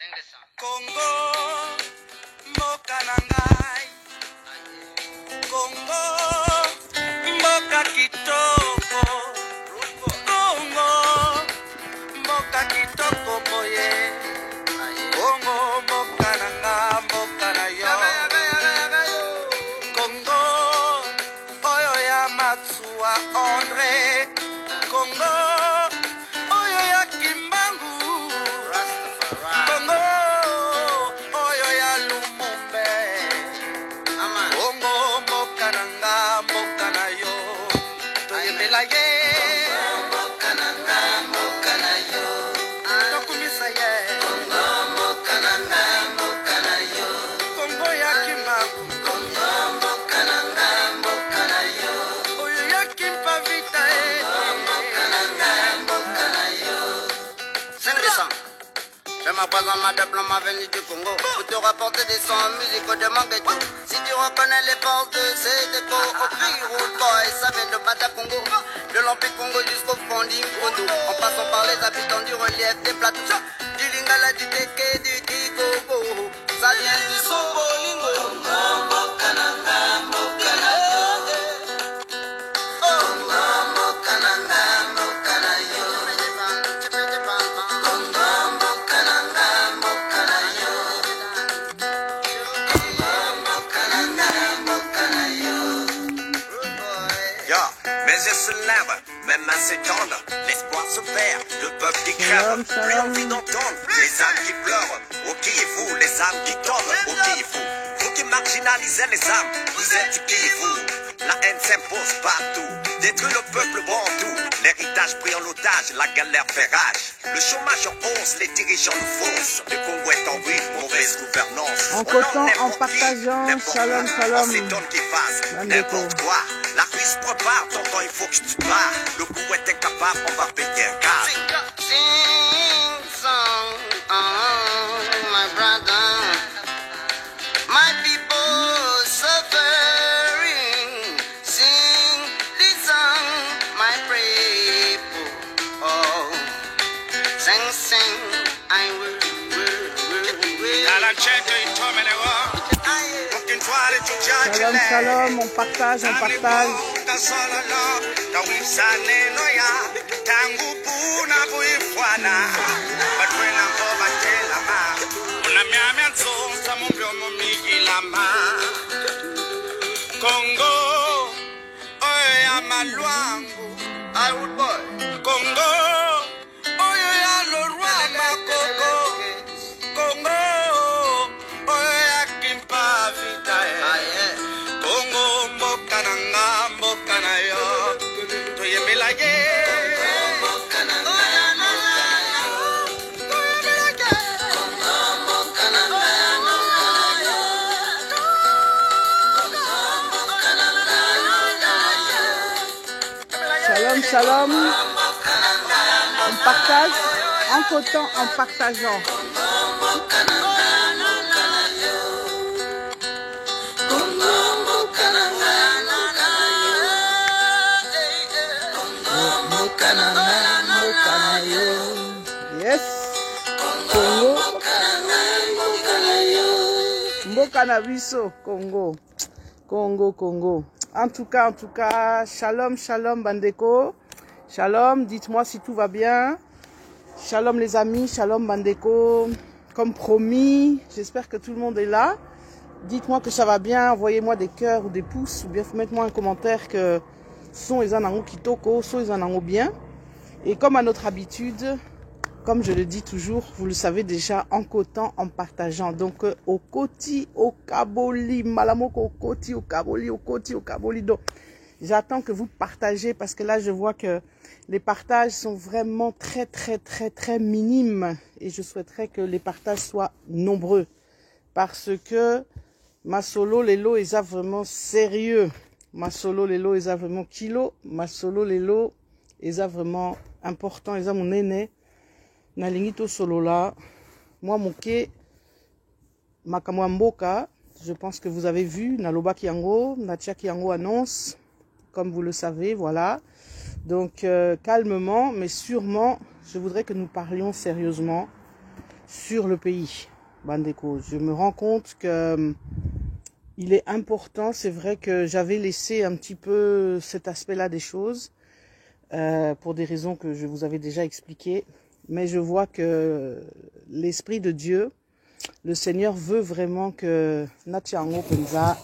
Congo, mboka na ngai. Congo, mboka kitoko. Congo, mboka kitoko boye. Congo, mboka na nga, mboka na yo. Congo, oyo ya Matsuwa André. Congo, oyo ya Kimbangu. Congo, oyo ya Lumumbe. Congo, mboka na nga, mboka na yo. Toyembela ye. Mboka na nga, mboka na yo. Tokumisa ye. Congo, mboka na nga, mboka na yo. Congo ya Kimbangu. Congo, mboka na nga, mboka na yo. Oyo ya Kimpavita ye. Mboka na nga, mboka na yo. 5 décembre. Je m'apprésente ma diplôme venu du Congo pour te rapporter des sons musicaux de mon ghetto. Si tu reconnais les forces de ces décos, au cri roule boy, ça vient de Bata Congo. De l'Empire Congo jusqu'au Fondi Kondo. En passant par les habitants du relief des plateaux. Du Lingala, du Teke, du Tigogo. Ça vient du Sobolingo. Mes yeux se lèvent, mes mains s'étendent, l'espoir se perd, le peuple qui crève, plus envie d'entendre, les âmes qui pleurent, au qui est fou, les âmes qui tombent, au qui est fou, vous qui marginalisez les âmes, vous êtes qui est fou, la haine s'impose partout, détruit le peuple bantou, l'héritage pris en otage, la galère fait rage, le chômage en hausse, les dirigeants nous faussent, le Congo est en ruine, mauvaise gouvernance, en coton, en partageant, shalom, shalom, n'importe quoi. La vie se prépare, tonton, il faut que tu te barres. Le coup est incapable, on va payer un quart. Sing song, my brother. My people suffering. Sing this song, my people. Oh, sing, sing, I will. Shalom, shalom, on partage, on partage. Congo, oyo ya Malwangu, Iwood boy. Congo, oyo ya Lorwa Makoko. Congo, oyo ya Kimpavita. Congo, mboka na nga, mboka na yo. Toyembela ye. Mboka na nga, mboka na yo. Toyembela ye. Congo, mboka na nga, mboka na yo. Shalom, shalom. On partage, en coton, en partageant. Yes. Congo. Mboka na biso, Congo. Congo, Congo. En tout cas, shalom, shalom, Bandeko. Shalom, dites-moi si tout va bien. Shalom les amis, shalom Bandeko. Comme promis, j'espère que tout le monde est là. Dites-moi que ça va bien, envoyez-moi des cœurs ou des pouces, ou bien mettez-moi un commentaire que son les anango kitoko, son les anango bien. Et comme à notre habitude, comme je le dis toujours, vous le savez déjà, en cotant, en partageant. Donc, au Koti, au Kaboli, Malamoko, au Koti, au Kaboli, au Koti, au Kaboli. Donc, j'attends que vous partagez parce que là, je vois que les partages sont vraiment très minimes. Et je souhaiterais que les partages soient nombreux. Parce que ma solo, les lots, ils sont vraiment sérieux. Ma solo, les lots, ils sont vraiment kilo. Ma solo, les lots, ils sont vraiment importants. Ils sont mon aîné. Nalingito solo là, moi moke makamwa mboka, je pense que vous avez vu, Naloba Kiango, Natia Kiango annonce, comme vous le savez, voilà. Donc calmement, mais sûrement, je voudrais que nous parlions sérieusement sur le pays, Bandeko. Je me rends compte que il est important, c'est vrai que j'avais laissé un petit peu cet aspect-là des choses, pour des raisons que je vous avais déjà expliquées, mais je vois que l'Esprit de Dieu, le Seigneur veut vraiment que Natiango Penza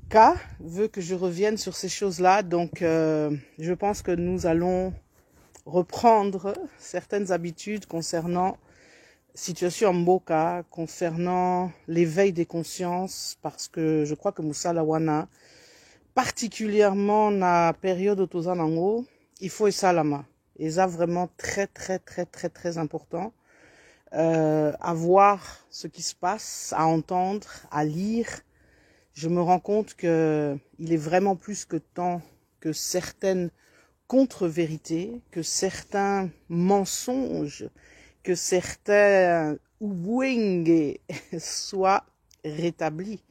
Ka veut que je revienne sur ces choses-là, donc je pense que nous allons reprendre certaines habitudes concernant situation Mboka, concernant l'éveil des consciences, parce que je crois que Moussa Lawana, particulièrement na période Otozanango, il faut Salama. Et ça vraiment très important. À voir ce qui se passe, à entendre, à lire. Je me rends compte que il est vraiment plus que temps que certaines contre-vérités, que certains mensonges, que certains ouwenge soient rétablis.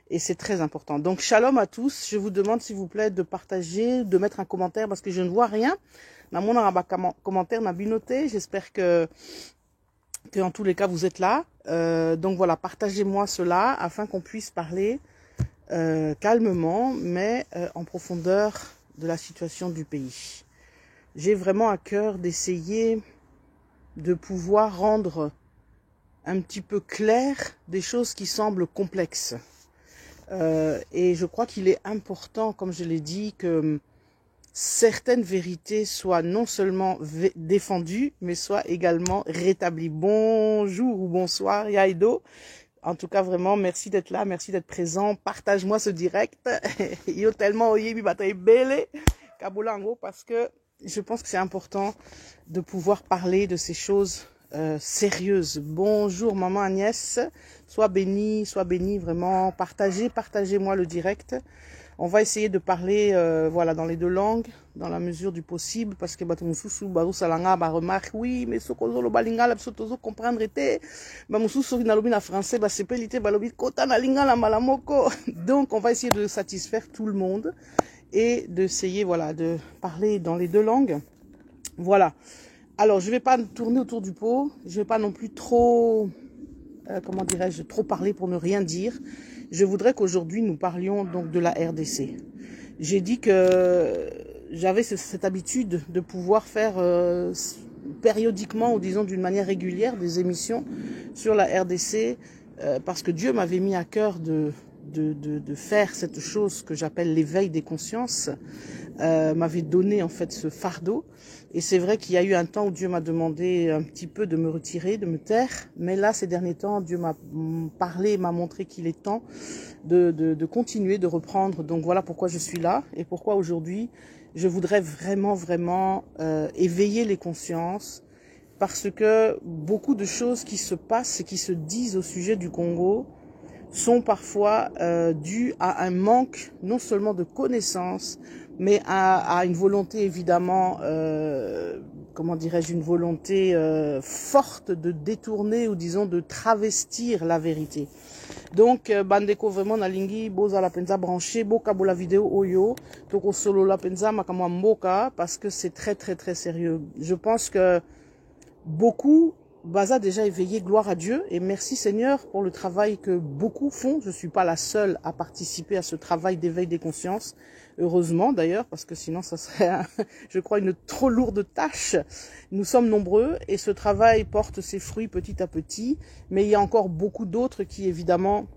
Et c'est très important. Donc, shalom à tous. Je vous demande, s'il vous plaît, de partager, de mettre un commentaire parce que je ne vois rien. Dans mon commentaire, n'a binoté. J'espère que en tous les cas, vous êtes là. Donc voilà, partagez-moi cela afin qu'on puisse parler calmement, mais en profondeur de la situation du pays. J'ai vraiment à cœur d'essayer de pouvoir rendre un petit peu clair des choses qui semblent complexes. Et je crois qu'il est important, comme je l'ai dit, que certaines vérités soient non seulement défendues, mais soient également rétablies. Bonjour ou bonsoir, Yaido. En tout cas, vraiment, merci d'être là, merci d'être présent. Partage-moi ce direct. Yo tellement oyebi bataille belle Kabolango, parce que je pense que c'est important de pouvoir parler de ces choses sérieuses. Bonjour maman Agnès, sois bénie, vraiment. Partagez-moi le direct. On va essayer de parler voilà, dans les deux langues, dans la mesure du possible, parce que Batumususu, Barou Salanga, remarque, oui, mais Sokozo, le Balinga, la Psotozo, comprendre était, Bamususu, Nalobi, na français, Basepelite, Balobi, Kota, Nalinga, la Malamoko. Donc, on va essayer de satisfaire tout le monde et d'essayer, voilà, de parler dans les deux langues. Voilà. Alors, je vais pas tourner autour du pot, je vais pas non plus trop, comment dirais-je, trop parler pour ne rien dire. Je voudrais qu'aujourd'hui, nous parlions donc de la RDC. J'ai dit que j'avais cette habitude de pouvoir faire périodiquement, ou disons d'une manière régulière, des émissions sur la RDC, parce que Dieu m'avait mis à cœur de faire cette chose que j'appelle l'éveil des consciences, m'avait donné en fait ce fardeau. Et c'est vrai qu'il y a eu un temps où Dieu m'a demandé un petit peu de me retirer, de me taire. Mais là, ces derniers temps, Dieu m'a parlé, m'a montré qu'il est temps de continuer, de reprendre. Donc voilà pourquoi je suis là et pourquoi aujourd'hui, je voudrais vraiment éveiller les consciences. Parce que beaucoup de choses qui se passent et qui se disent au sujet du Congo sont parfois dues à un manque non seulement de connaissances, mais à une volonté évidemment, comment dirais-je, une volonté forte de détourner ou disons de travestir la vérité. Donc bandeko vraiment nalingi boza la penza branché boka bo la vidéo oyo toko solo la penza makamwa mboka parce que c'est très sérieux. Je pense que beaucoup Baza déjà éveillé, gloire à Dieu, et merci Seigneur pour le travail que beaucoup font. Je ne suis pas la seule à participer à ce travail d'éveil des consciences, heureusement d'ailleurs, parce que sinon ça serait, je crois, une trop lourde tâche. Nous sommes nombreux et ce travail porte ses fruits petit à petit, mais il y a encore beaucoup d'autres qui évidemment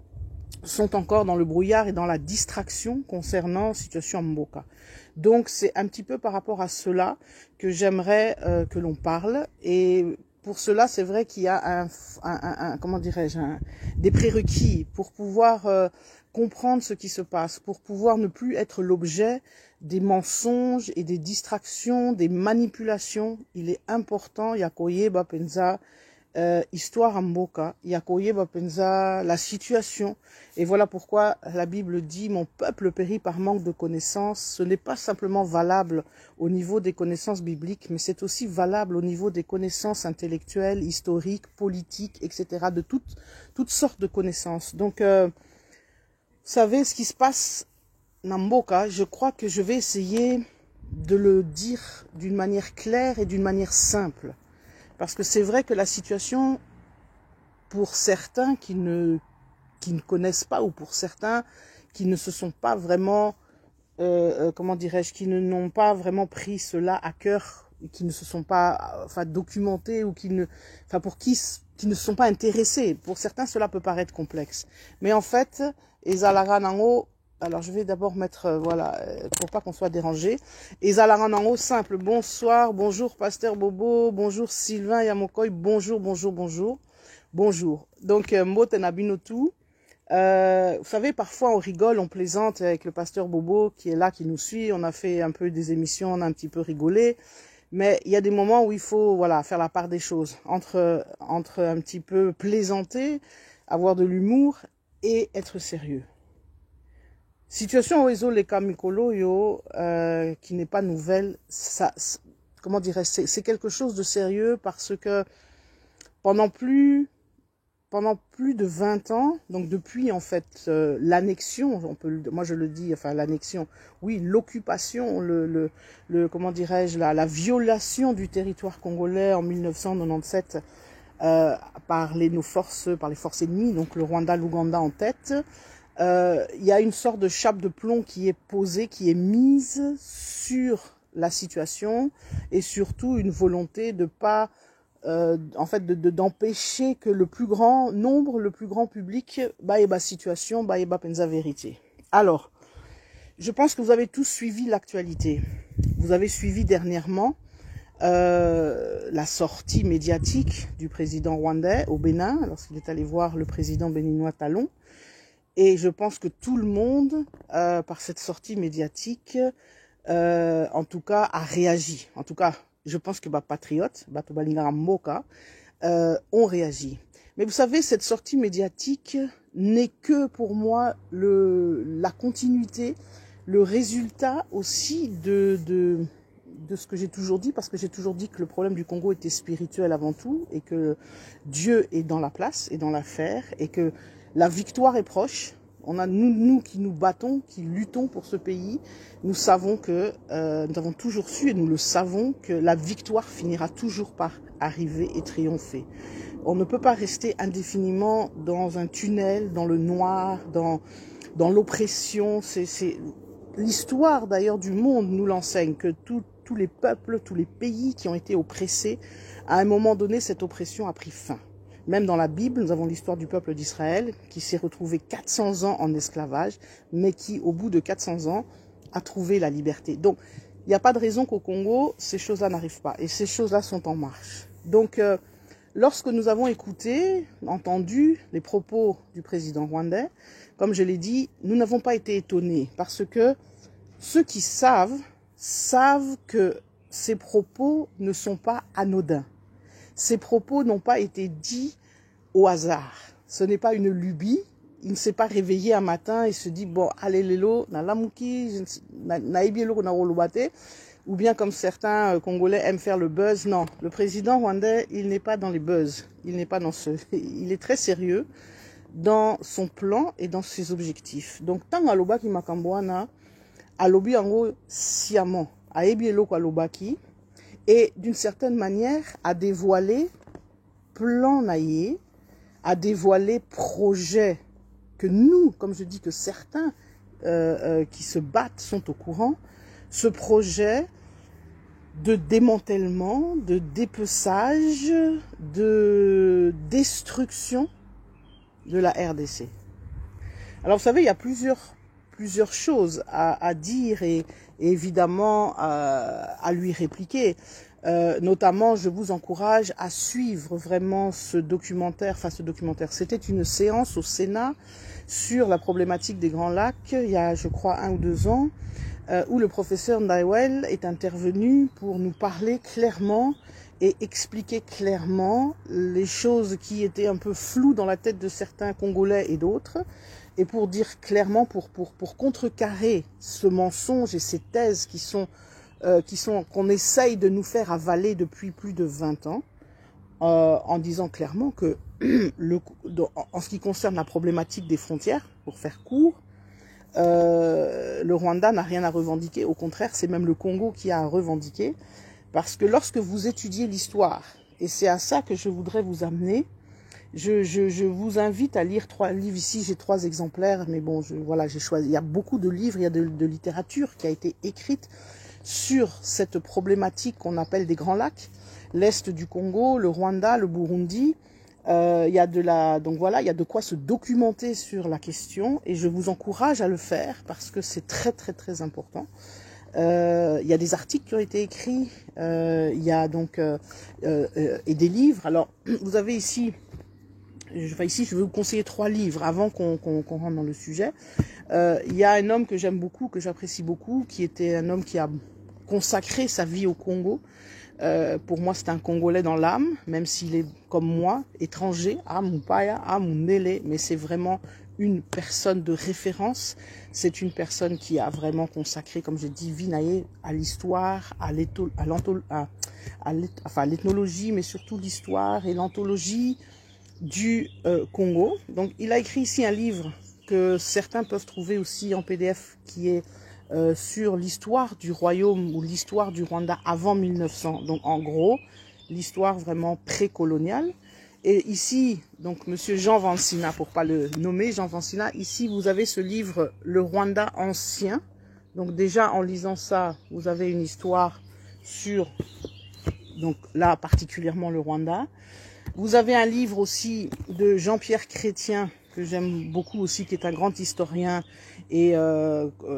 sont encore dans le brouillard et dans la distraction concernant la situation Mboka. Donc c'est un petit peu par rapport à cela que j'aimerais que l'on parle. Et pour cela, c'est vrai qu'il y a comment dirais-je, des prérequis pour pouvoir comprendre ce qui se passe, pour pouvoir ne plus être l'objet des mensonges et des distractions, des manipulations. Il est important, Yakoye Bapenza, histoire Mboka, Yakoye Bapenza, la situation. Et voilà pourquoi la Bible dit « Mon peuple périt par manque de connaissances ». Ce n'est pas simplement valable au niveau des connaissances bibliques, mais c'est aussi valable au niveau des connaissances intellectuelles, historiques, politiques, etc., de toutes sortes de connaissances. Donc, vous savez, ce qui se passe dans Mboka, je crois que je vais essayer de le dire d'une manière claire et d'une manière simple. Parce que c'est vrai que la situation pour certains qui ne connaissent pas, ou pour certains qui ne se sont pas vraiment, comment dirais-je, qui n'ont pas vraiment pris cela à cœur, qui ne se sont pas documentés, ou qui ne se sont pas intéressés. Pour certains, cela peut paraître complexe. Mais en fait, Ezalaranango, alors je vais d'abord mettre, voilà, pour pas qu'on soit dérangé. Ezalaranango simple, bonsoir, bonjour Pasteur Bobo, bonjour Sylvain Yamokoy, bonjour, bonjour, bonjour, bonjour. Donc, Motenabinotu. Vous savez, parfois on rigole, on plaisante avec le Pasteur Bobo qui est là, qui nous suit. On a fait un peu des émissions, on a un petit peu rigolé. Mais il y a des moments où il faut, voilà, faire la part des choses entre un petit peu plaisanter, avoir de l'humour et être sérieux. Situation Oezo Leka Mikolo yo, qui n'est pas nouvelle, ça, comment dirais-je, c'est quelque chose de sérieux parce que pendant plus de 20 ans, donc depuis en fait l'annexion, moi je le dis, enfin l'annexion, oui, l'occupation, comment dirais-je, la violation du territoire congolais en 1997 par les forces ennemies, donc le Rwanda, l'Ouganda en tête. Il y a une sorte de chape de plomb qui est posée, qui est mise sur la situation, et surtout une volonté de pas en fait d'empêcher que le plus grand nombre, le plus grand public baïba situation, baïba penza vérité. Alors, je pense que vous avez tous suivi l'actualité. Vous avez suivi dernièrement la sortie médiatique du président rwandais au Bénin, lorsqu'il est allé voir le président béninois Talon. Et je pense que tout le monde, par cette sortie médiatique, en tout cas, a réagi. En tout cas, je pense que patriotes, ont réagi. Mais vous savez, cette sortie médiatique n'est que pour moi la continuité, le résultat aussi de ce que j'ai toujours dit, parce que j'ai toujours dit que le problème du Congo était spirituel avant tout, et que Dieu est dans la place et dans l'affaire, et que la victoire est proche. On a nous qui nous battons, qui luttons pour ce pays, nous savons que, nous avons toujours su, et nous le savons, que la victoire finira toujours par arriver et triompher. On ne peut pas rester indéfiniment dans un tunnel, dans le noir, dans l'oppression. C'est l'histoire d'ailleurs du monde nous l'enseigne, que tous les peuples, tous les pays qui ont été oppressés, à un moment donné, cette oppression a pris fin. Même dans la Bible, nous avons l'histoire du peuple d'Israël qui s'est retrouvé 400 ans en esclavage, mais qui, au bout de 400 ans, a trouvé la liberté. Donc, il n'y a pas de raison qu'au Congo, ces choses-là n'arrivent pas. Et ces choses-là sont en marche. Donc, lorsque nous avons entendu les propos du président rwandais, comme je l'ai dit, nous n'avons pas été étonnés. Parce que ceux qui savent que ces propos ne sont pas anodins. Ces propos n'ont pas été dits au hasard. Ce n'est pas une lubie. Il ne s'est pas réveillé un matin et se dit, bon, allez, lélo, na lamuki, na ibielo, na rolobate, ou bien comme certains Congolais aiment faire le buzz. Non, le président rwandais, il n'est pas dans les buzz. Il n'est pas dans il est très sérieux dans son plan et dans ses objectifs. Donc, tant alobaki makamboana, alobi ango siamant, a ibielo kwa alobaki, et d'une certaine manière à dévoiler plan naïe, à dévoiler projet que nous, comme je dis que certains qui se battent sont au courant, ce projet de démantèlement, de dépeçage, de destruction de la RDC. Alors vous savez, il y a plusieurs choses à dire et évidemment à lui répliquer. Notamment, je vous encourage à suivre vraiment ce documentaire. C'était une séance au Sénat sur la problématique des Grands Lacs, il y a, je crois, 1 ou 2 ans, où le professeur Ndaiwel est intervenu pour nous parler clairement et expliquer clairement les choses qui étaient un peu floues dans la tête de certains Congolais et d'autres, et pour dire clairement, pour contrecarrer ce mensonge et ces thèses qu'on essaye de nous faire avaler depuis plus de 20 ans, en disant clairement que en ce qui concerne la problématique des frontières, pour faire court, le Rwanda n'a rien à revendiquer. Au contraire, c'est même le Congo qui a à revendiquer. Parce que lorsque vous étudiez l'histoire, et c'est à ça que je voudrais vous amener, Je vous invite à lire 3 livres. Ici, j'ai 3 exemplaires, mais bon, voilà, j'ai choisi. Il y a beaucoup de livres, il y a de littérature qui a été écrite sur cette problématique qu'on appelle des Grands Lacs, l'Est du Congo, le Rwanda, le Burundi. Il y a donc voilà, il y a de quoi se documenter sur la question et je vous encourage à le faire parce que c'est très très très important. Il y a des articles qui ont été écrits, il y a donc et des livres. Alors vous avez ici, je vais vous conseiller 3 livres avant qu'on rentre dans le sujet. Il y a un homme que j'aime beaucoup, que j'apprécie beaucoup, qui était un homme qui a consacré sa vie au Congo. Pour moi, c'est un Congolais dans l'âme, même s'il est comme moi, étranger, à Mupaya, à Mundele, mais c'est vraiment une personne de référence. C'est une personne qui a vraiment consacré, comme je dis, Vinaye à l'histoire, à l'ethnologie, mais surtout l'histoire et l'anthologie du Congo. Donc, il a écrit ici un livre que certains peuvent trouver aussi en PDF, qui est sur l'histoire du royaume ou l'histoire du Rwanda avant 1900. Donc, en gros, l'histoire vraiment précoloniale. Et ici, donc, monsieur Jean Vansina, pour pas le nommer, Jean Vansina, ici, vous avez ce livre, Le Rwanda ancien. Donc, déjà, en lisant ça, vous avez une histoire sur, donc là, particulièrement le Rwanda. Vous avez un livre aussi de Jean-Pierre Chrétien, que j'aime beaucoup aussi, qui est un grand historien. Et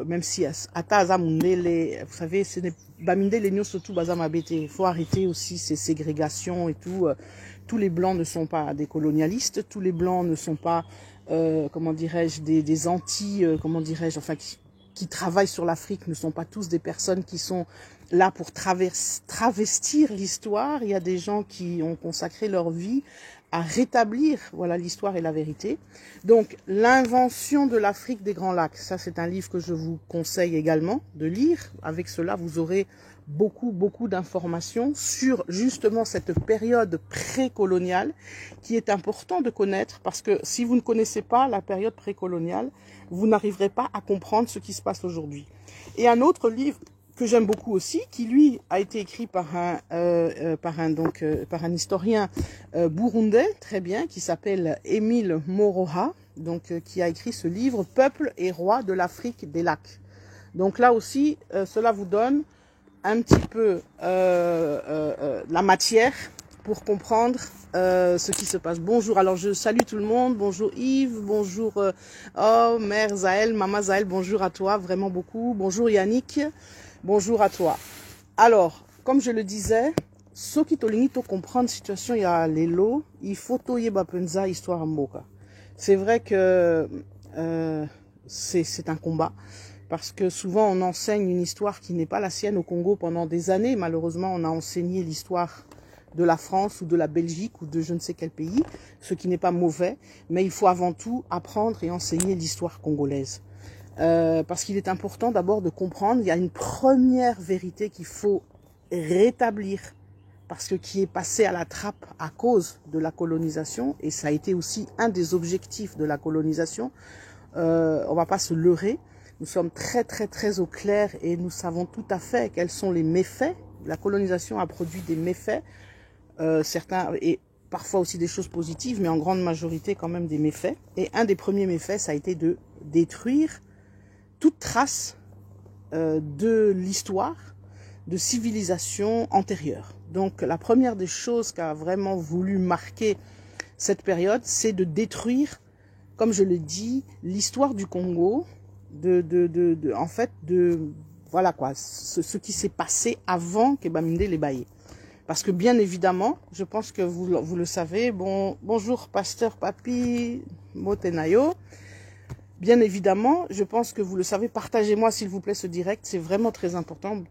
même si Ataza Mundele, vous savez, ce n'est Bamindele Nyo surtout Bazamabete. Il faut arrêter aussi ces ségrégations et tout. Tous les blancs ne sont pas des colonialistes, tous les blancs ne sont pas, comment dirais-je, des anti, comment dirais-je, enfin qui travaillent sur l'Afrique, ne sont pas tous des personnes qui sont là pour travestir l'histoire. Il y a des gens qui ont consacré leur vie à rétablir, voilà, l'histoire et la vérité. Donc, l'invention de l'Afrique des Grands Lacs, ça c'est un livre que je vous conseille également de lire. Avec cela, vous aurez beaucoup d'informations sur justement cette période précoloniale qui est important de connaître parce que si vous ne connaissez pas la période précoloniale, vous n'arriverez pas à comprendre ce qui se passe aujourd'hui. Et un autre livre que j'aime beaucoup aussi, qui lui a été écrit par un historien burundais, très bien, qui s'appelle Émile Moroha, donc qui a écrit ce livre Peuple et roi de l'Afrique des lacs. Donc là aussi, cela vous donne un petit peu la matière pour comprendre ce qui se passe. Bonjour, alors je salue tout le monde. Bonjour Yves, bonjour oh, Mère Zaël, Maman Zaël, bonjour à toi, vraiment beaucoup. Bonjour Yannick, bonjour à toi. Alors, comme je le disais, ce qui te comprendre situation, il y a les lots, il faut toyer bapenza histoire mboka. C'est vrai que c'est un combat. Parce que souvent on enseigne une histoire qui n'est pas la sienne au Congo pendant des années. Malheureusement, on a enseigné l'histoire de la France ou de la Belgique ou de je ne sais quel pays, ce qui n'est pas mauvais. Mais il faut avant tout apprendre et enseigner l'histoire congolaise. Parce qu'il est important d'abord de comprendre, il y a une première vérité qu'il faut rétablir. Parce que qui est passé à la trappe à cause de la colonisation. Et ça a été aussi un des objectifs de la colonisation. On va pas se leurrer. Nous sommes très au clair et nous savons tout à fait quels sont les méfaits. La colonisation a produit des méfaits, certains et parfois aussi des choses positives, mais en grande majorité quand même des méfaits. Et un des premiers méfaits, ça a été de détruire toute trace de l'histoire, de civilisation antérieure. Donc la première des choses qu'a vraiment voulu marquer cette période, c'est de détruire, comme je le dis, l'histoire du Congo, voilà quoi, ce qui s'est passé avant que Baminde les baillé. Parce que bien évidemment, je pense que vous le savez, bonjour pasteur Papi Motenayo. Bien évidemment, je pense que vous le savez, partagez-moi s'il vous plaît ce direct, c'est vraiment très important.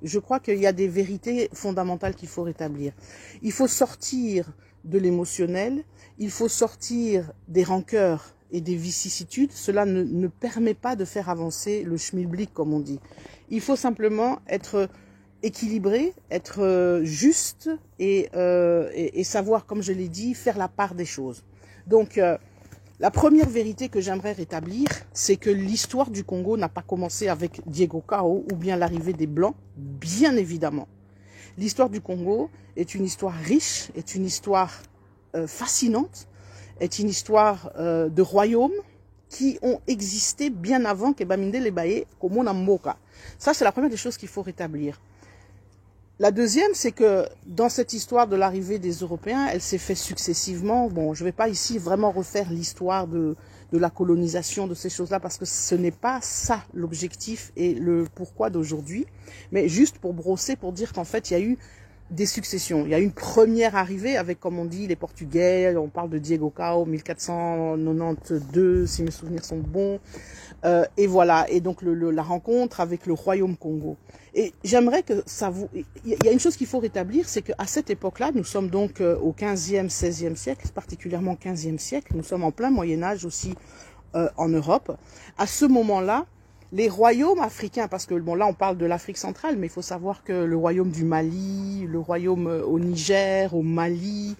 Je crois qu'il y a des vérités fondamentales qu'il faut rétablir. Il faut sortir de l'émotionnel, il faut sortir des rancœurs et des vicissitudes. Cela ne permet pas de faire avancer le schmilblick, comme on dit. Il faut simplement être équilibré, être juste et savoir, comme je l'ai dit, faire la part des choses. Donc, la première vérité que j'aimerais rétablir, c'est que l'histoire du Congo n'a pas commencé avec Diego Cao ou bien l'arrivée des Blancs, bien évidemment. L'histoire du Congo est une histoire riche, est une histoire fascinante, est une histoire de royaumes qui ont existé bien avant que Baminde Lebaye comme Mboka. Ça, c'est la première des choses qu'il faut rétablir. La deuxième, c'est que dans cette histoire de l'arrivée des Européens, elle s'est faite successivement. Bon, je ne vais pas ici vraiment refaire l'histoire de la colonisation, de ces choses-là, parce que ce n'est pas ça l'objectif et le pourquoi d'aujourd'hui. Mais juste pour brosser, pour dire qu'en fait, il y a eu des successions. Il y a eu une première arrivée avec, comme on dit, les Portugais. On parle de Diego Cao, 1492, si mes souvenirs sont bons. Et voilà. Et donc, la rencontre avec le Royaume Congo. Et j'aimerais que ça vous... Il y a une chose qu'il faut rétablir, c'est qu'à cette époque-là, nous sommes donc au 15e, 16e siècle, particulièrement 15e siècle. Nous sommes en plein Moyen-Âge aussi en Europe. À ce moment-là, les royaumes africains, parce que bon là on parle de l'Afrique centrale, mais il faut savoir que le royaume du Mali, le royaume au Niger, au Mali,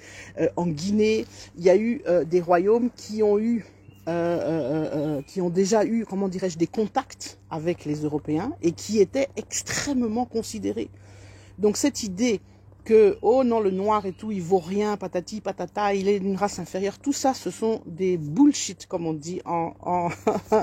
en Guinée, il y a eu des royaumes qui ont déjà eu, comment dirais-je, des contacts avec les Européens et qui étaient extrêmement considérés. Donc cette idée que, oh non, le noir et tout, il vaut rien, patati, patata, il est d'une race inférieure. Tout ça, ce sont des bullshit, comme on dit en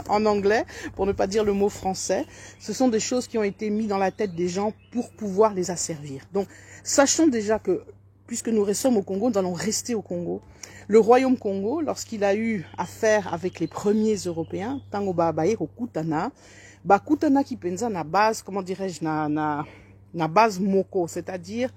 anglais, pour ne pas dire le mot français. Ce sont des choses qui ont été mises dans la tête des gens pour pouvoir les asservir. Donc, sachons déjà que, puisque nous restons au Congo, nous allons rester au Congo. Le royaume Congo, lorsqu'il a eu affaire avec les premiers Européens, Tango Babaye, Kutana, Kutana qui pensa na base, comment dirais-je, na base moko, c'est-à-dire,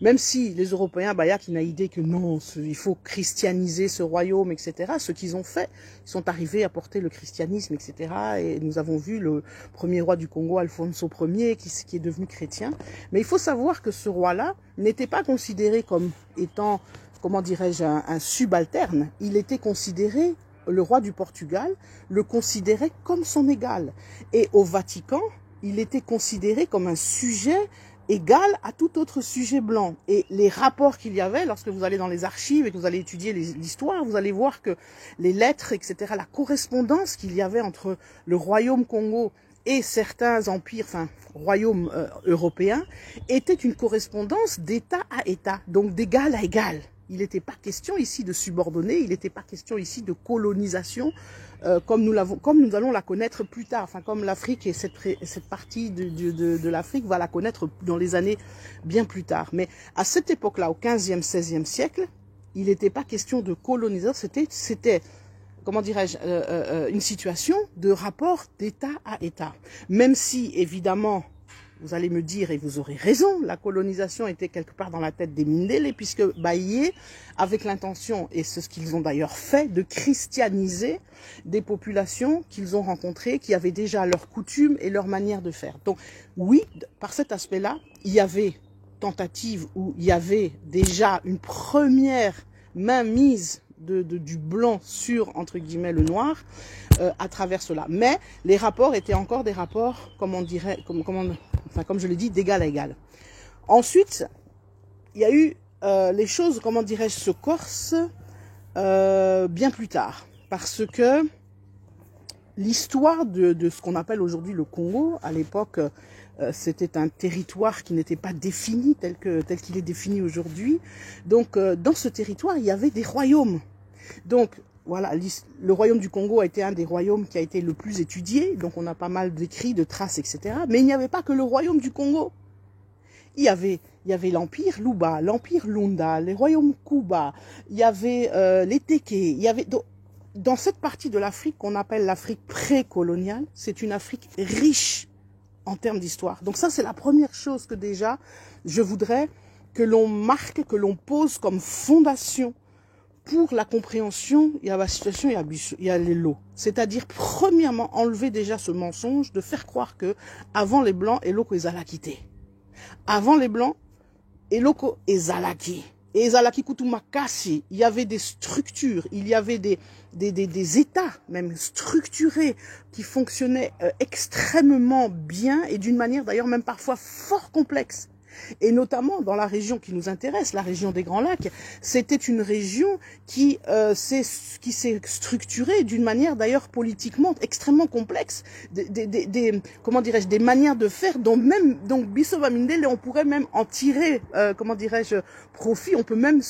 même si les Européens, il y a qui n'a idée que non, il faut christianiser ce royaume, etc. Ce qu'ils ont fait, ils sont arrivés à porter le christianisme, etc. Et nous avons vu le premier roi du Congo, Alfonso Ier, qui est devenu chrétien. Mais il faut savoir que ce roi-là n'était pas considéré comme étant, comment dirais-je, un subalterne. Il était considéré, le roi du Portugal le considérait comme son égal. Et au Vatican, il était considéré comme un sujet égal à tout autre sujet blanc. Et les rapports qu'il y avait, lorsque vous allez dans les archives et que vous allez étudier l'histoire, vous allez voir que les lettres, etc., la correspondance qu'il y avait entre le royaume Congo et certains empires, enfin, royaumes européens, était une correspondance d'État à État, donc d'égal à égal. Il n'était pas question ici de subordonner, il n'était pas question ici de colonisation, comme nous allons la connaître plus tard, enfin comme l'Afrique et cette partie de l'Afrique va la connaître dans les années bien plus tard. Mais à cette époque-là, au 15e, 16e siècle, il n'était pas question de colonisation, c'était comment dirais-je, une situation de rapport d'État à État. Même si, évidemment, vous allez me dire, et vous aurez raison, la colonisation était quelque part dans la tête des Mindélé, puisque Baye, avec l'intention, et c'est ce qu'ils ont d'ailleurs fait, de christianiser des populations qu'ils ont rencontrées, qui avaient déjà leurs coutumes et leur manière de faire. Donc oui, par cet aspect-là, il y avait tentative où il y avait déjà une première mainmise du blanc sur, entre guillemets, le noir, à travers cela. Mais les rapports étaient encore des rapports, comme on dirait, comme je l'ai dit, d'égal à égal. Ensuite, il y a eu les choses, comment dirais-je, se corsent bien plus tard. Parce que l'histoire de ce qu'on appelle aujourd'hui le Congo, à l'époque, c'était un territoire qui n'était pas défini tel qu'il est défini aujourd'hui. Donc, dans ce territoire, il y avait des royaumes. Donc, voilà, le royaume du Congo a été un des royaumes qui a été le plus étudié. Donc, on a pas mal d'écrits, de traces, etc. Mais il n'y avait pas que le royaume du Congo. Il y avait l'empire Luba, l'empire Lunda, les royaumes Kuba, il y avait les Teke, il y avait... Dans cette partie de l'Afrique qu'on appelle l'Afrique précoloniale, c'est une Afrique riche en termes d'histoire. Donc ça, c'est la première chose que déjà, je voudrais que l'on marque, que l'on pose comme fondation pour la compréhension. Il y a la situation, il y a les lots. C'est-à-dire, premièrement, enlever déjà ce mensonge de faire croire que avant les Blancs, Eloko Ezalakité. Avant les Blancs, Eloko Ezalaki. Et Ezalaki Kutumakasi, il y avait des structures, il y avait des États même structurés qui fonctionnaient extrêmement bien et d'une manière d'ailleurs même parfois fort complexe. Et notamment dans la région qui nous intéresse, la région des Grands Lacs, c'était une région qui s'est structurée d'une manière d'ailleurs politiquement extrêmement complexe, comment dirais-je, des manières de faire dont Bisso Bamindele, on pourrait même en tirer, comment dirais-je, profit, on peut même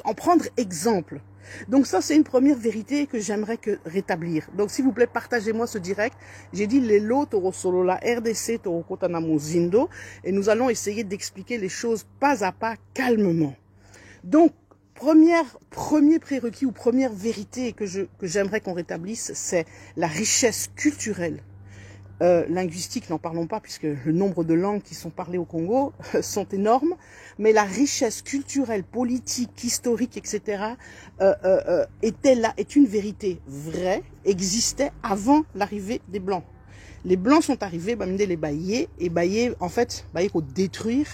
en prendre exemple. Donc ça, c'est une première vérité que j'aimerais rétablir. Donc s'il vous plaît, partagez-moi ce direct. J'ai dit Lelo Toro Solo, la RDC Toro Kotanamu Zindo, et nous allons essayer d'expliquer les choses pas à pas, calmement. Donc, premier prérequis ou première vérité que j'aimerais qu'on rétablisse, c'est la richesse culturelle. Linguistique, n'en parlons pas puisque le nombre de langues qui sont parlées au Congo sont énormes, mais la richesse culturelle, politique, historique, etc. Est une vérité vraie, existait avant l'arrivée des Blancs. Les Blancs sont arrivés, Bamindele Baye, et Baye, en fait, Baye pour détruire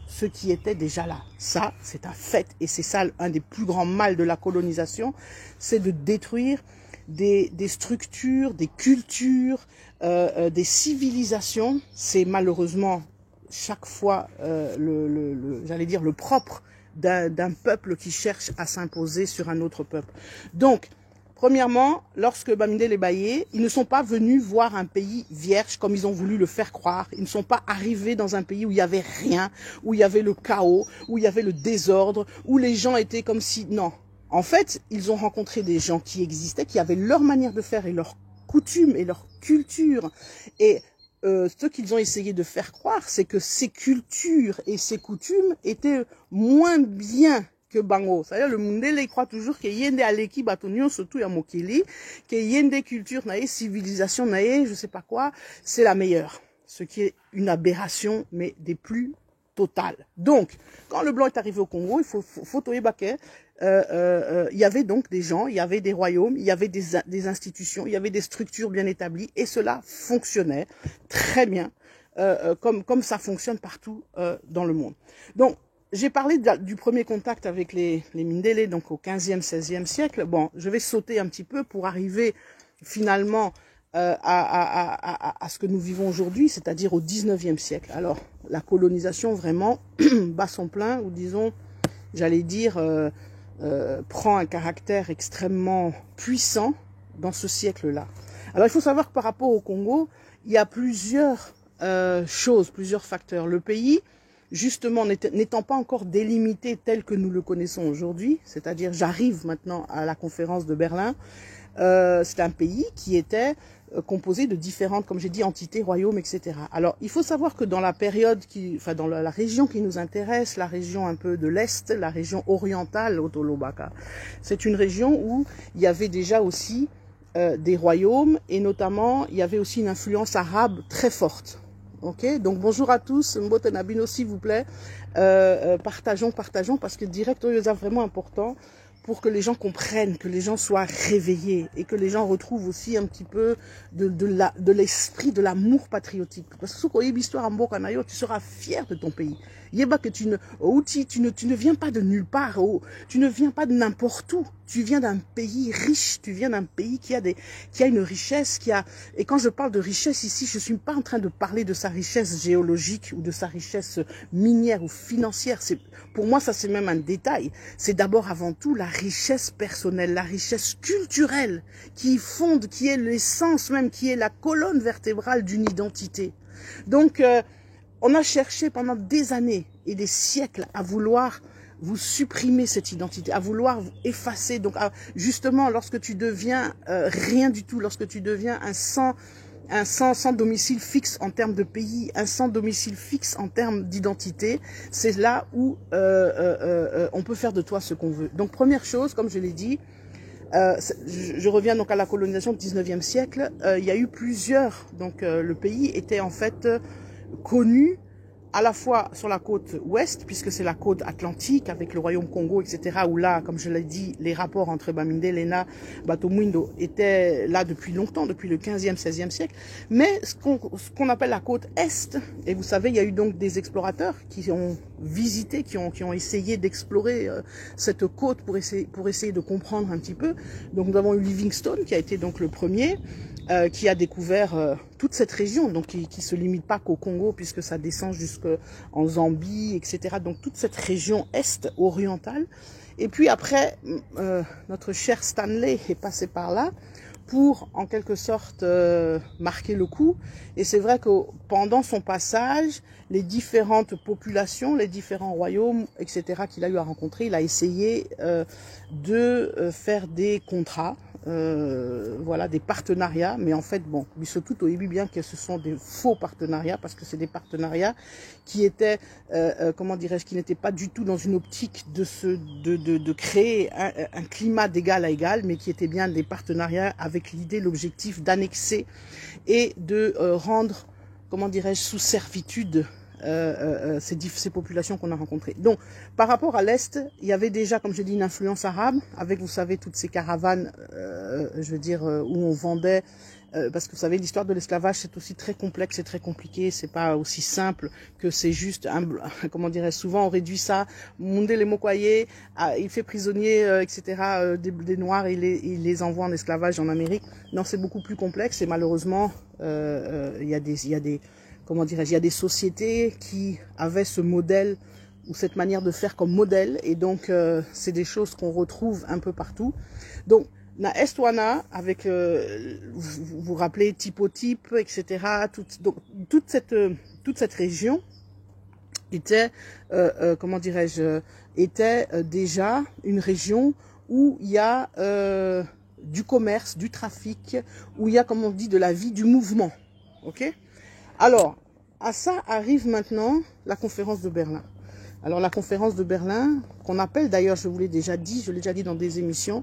ce qui était déjà là. Ça, c'est un fait, et c'est ça un des plus grands mâles de la colonisation, c'est de détruire des structures, des cultures, des civilisations. C'est malheureusement chaque fois j'allais dire le propre d'un peuple qui cherche à s'imposer sur un autre peuple. Donc, premièrement, lorsque Bamindele Baye, ils ne sont pas venus voir un pays vierge comme ils ont voulu le faire croire. Ils ne sont pas arrivés dans un pays où il n'y avait rien, où il y avait le chaos, où il y avait le désordre, où les gens étaient comme si... Non. En fait, ils ont rencontré des gens qui existaient, qui avaient leur manière de faire et leurs coutumes et leur culture. Et ce qu'ils ont essayé de faire croire, c'est que ces cultures et ces coutumes étaient moins bien que Bango. C'est-à-dire, le Mundele, il croit toujours qu'il y a des aleki batonion, surtout à Mokili, qu'il y a des cultures, des civilisations, je sais pas quoi, c'est la meilleure. Ce qui est une aberration, mais des plus totales. Donc, quand le blanc est arrivé au Congo, il faut toyer baquet. Il y avait donc des gens, il y avait des royaumes, il y avait des institutions, il y avait des structures bien établies, et cela fonctionnait très bien, comme ça fonctionne partout dans le monde. Donc, j'ai parlé du premier contact avec les Mindele, donc au 15e, 16e siècle. Bon, je vais sauter un petit peu pour arriver finalement à ce que nous vivons aujourd'hui, c'est-à-dire au 19e siècle. Alors, la colonisation vraiment bat son plein, ou disons, j'allais dire, prend un caractère extrêmement puissant dans ce siècle-là. Alors, il faut savoir que par rapport au Congo, il y a plusieurs choses, plusieurs facteurs. Le pays, justement, n'étant pas encore délimité tel que nous le connaissons aujourd'hui, c'est-à-dire j'arrive maintenant à la conférence de Berlin, c'est un pays qui était composé de différentes, comme j'ai dit, entités, royaumes, etc. Alors, il faut savoir que dans la période dans la région qui nous intéresse, la région un peu de l'Est, la région orientale, Otolobaka, c'est une région où il y avait déjà aussi des royaumes, et notamment, il y avait aussi une influence arabe très forte. Ok, donc bonjour à tous, Mbote Nabino, s'il vous plaît, partageons, parce que direct, c'est vraiment important pour que les gens comprennent, que les gens soient réveillés et que les gens retrouvent aussi un petit peu de l'esprit, de l'amour patriotique. Parce que si tu as une histoire en Bokanayo, tu seras fier de ton pays. Yeba que tu ne viens pas de nulle part, tu ne viens pas de n'importe où. Tu viens d'un pays riche, tu viens d'un pays qui a une richesse, et quand je parle de richesse ici, je suis pas en train de parler de sa richesse géologique ou de sa richesse minière ou financière. Pour moi, ça c'est même un détail. C'est d'abord avant tout la richesse personnelle, la richesse culturelle qui est l'essence même, qui est la colonne vertébrale d'une identité. Donc, on a cherché pendant des années et des siècles à vouloir vous supprimer cette identité, à vouloir vous effacer. Donc, justement, lorsque tu deviens rien du tout, lorsque tu deviens sans domicile fixe en termes de pays, un sans domicile fixe en termes d'identité, c'est là où on peut faire de toi ce qu'on veut. Donc, première chose, comme je l'ai dit, je reviens donc à la colonisation du 19e siècle, il y a eu plusieurs, donc le pays était en fait connu à la fois sur la côte ouest, puisque c'est la côte atlantique avec le royaume Congo, etc., où là, comme je l'ai dit, les rapports entre Bamindele, Lena, Bato-Mwindo étaient là depuis longtemps, depuis le 15e, 16e siècle, mais ce qu'on appelle la côte est, et vous savez, il y a eu donc des explorateurs qui ont visité, qui ont essayé d'explorer cette côte pour essayer de comprendre un petit peu. Donc nous avons eu Livingstone, qui a été donc le premier, qui a découvert toute cette région, donc qui se limite pas qu'au Congo, puisque ça descend jusqu'en Zambie, etc. Donc toute cette région est-orientale. Et puis après, notre cher Stanley est passé par là pour, en quelque sorte, marquer le coup. Et c'est vrai que pendant son passage, les différentes populations, les différents royaumes, etc., qu'il a eu à rencontrer, il a essayé de faire des contrats, voilà, des partenariats. Mais en fait, bon, il se tout au début bien que ce sont des faux partenariats, parce que c'est des partenariats qui étaient, comment dirais-je, qui n'étaient pas du tout dans une optique de créer un climat d'égal à égal, mais qui étaient bien des partenariats avec l'idée, l'objectif d'annexer et de rendre, comment dirais-je, sous servitude ces populations qu'on a rencontrées. Donc, par rapport à l'Est, il y avait déjà, comme je dis, une influence arabe, avec, vous savez, toutes ces caravanes, je veux dire, où on vendait, parce que vous savez, l'histoire de l'esclavage, c'est aussi très complexe et très compliqué, c'est pas aussi simple que c'est juste, comment dirais-je, souvent on réduit ça, Mundé les Mokoye, il fait prisonnier, etc., des Noirs, et il les envoie en esclavage en Amérique. Non, c'est beaucoup plus complexe, et malheureusement, il y a des comment dirais-je, il y a des sociétés qui avaient ce modèle ou cette manière de faire comme modèle, et donc c'est des choses qu'on retrouve un peu partout. Donc na Estwana, avec vous vous rappelez typotype, etc. Toute cette région était comment dirais-je, était déjà une région où il y a du commerce, du trafic, où il y a, comme on dit, de la vie, du mouvement. Ok? Alors, à ça arrive maintenant la conférence de Berlin. Alors, la conférence de Berlin, qu'on appelle d'ailleurs, je l'ai déjà dit dans des émissions,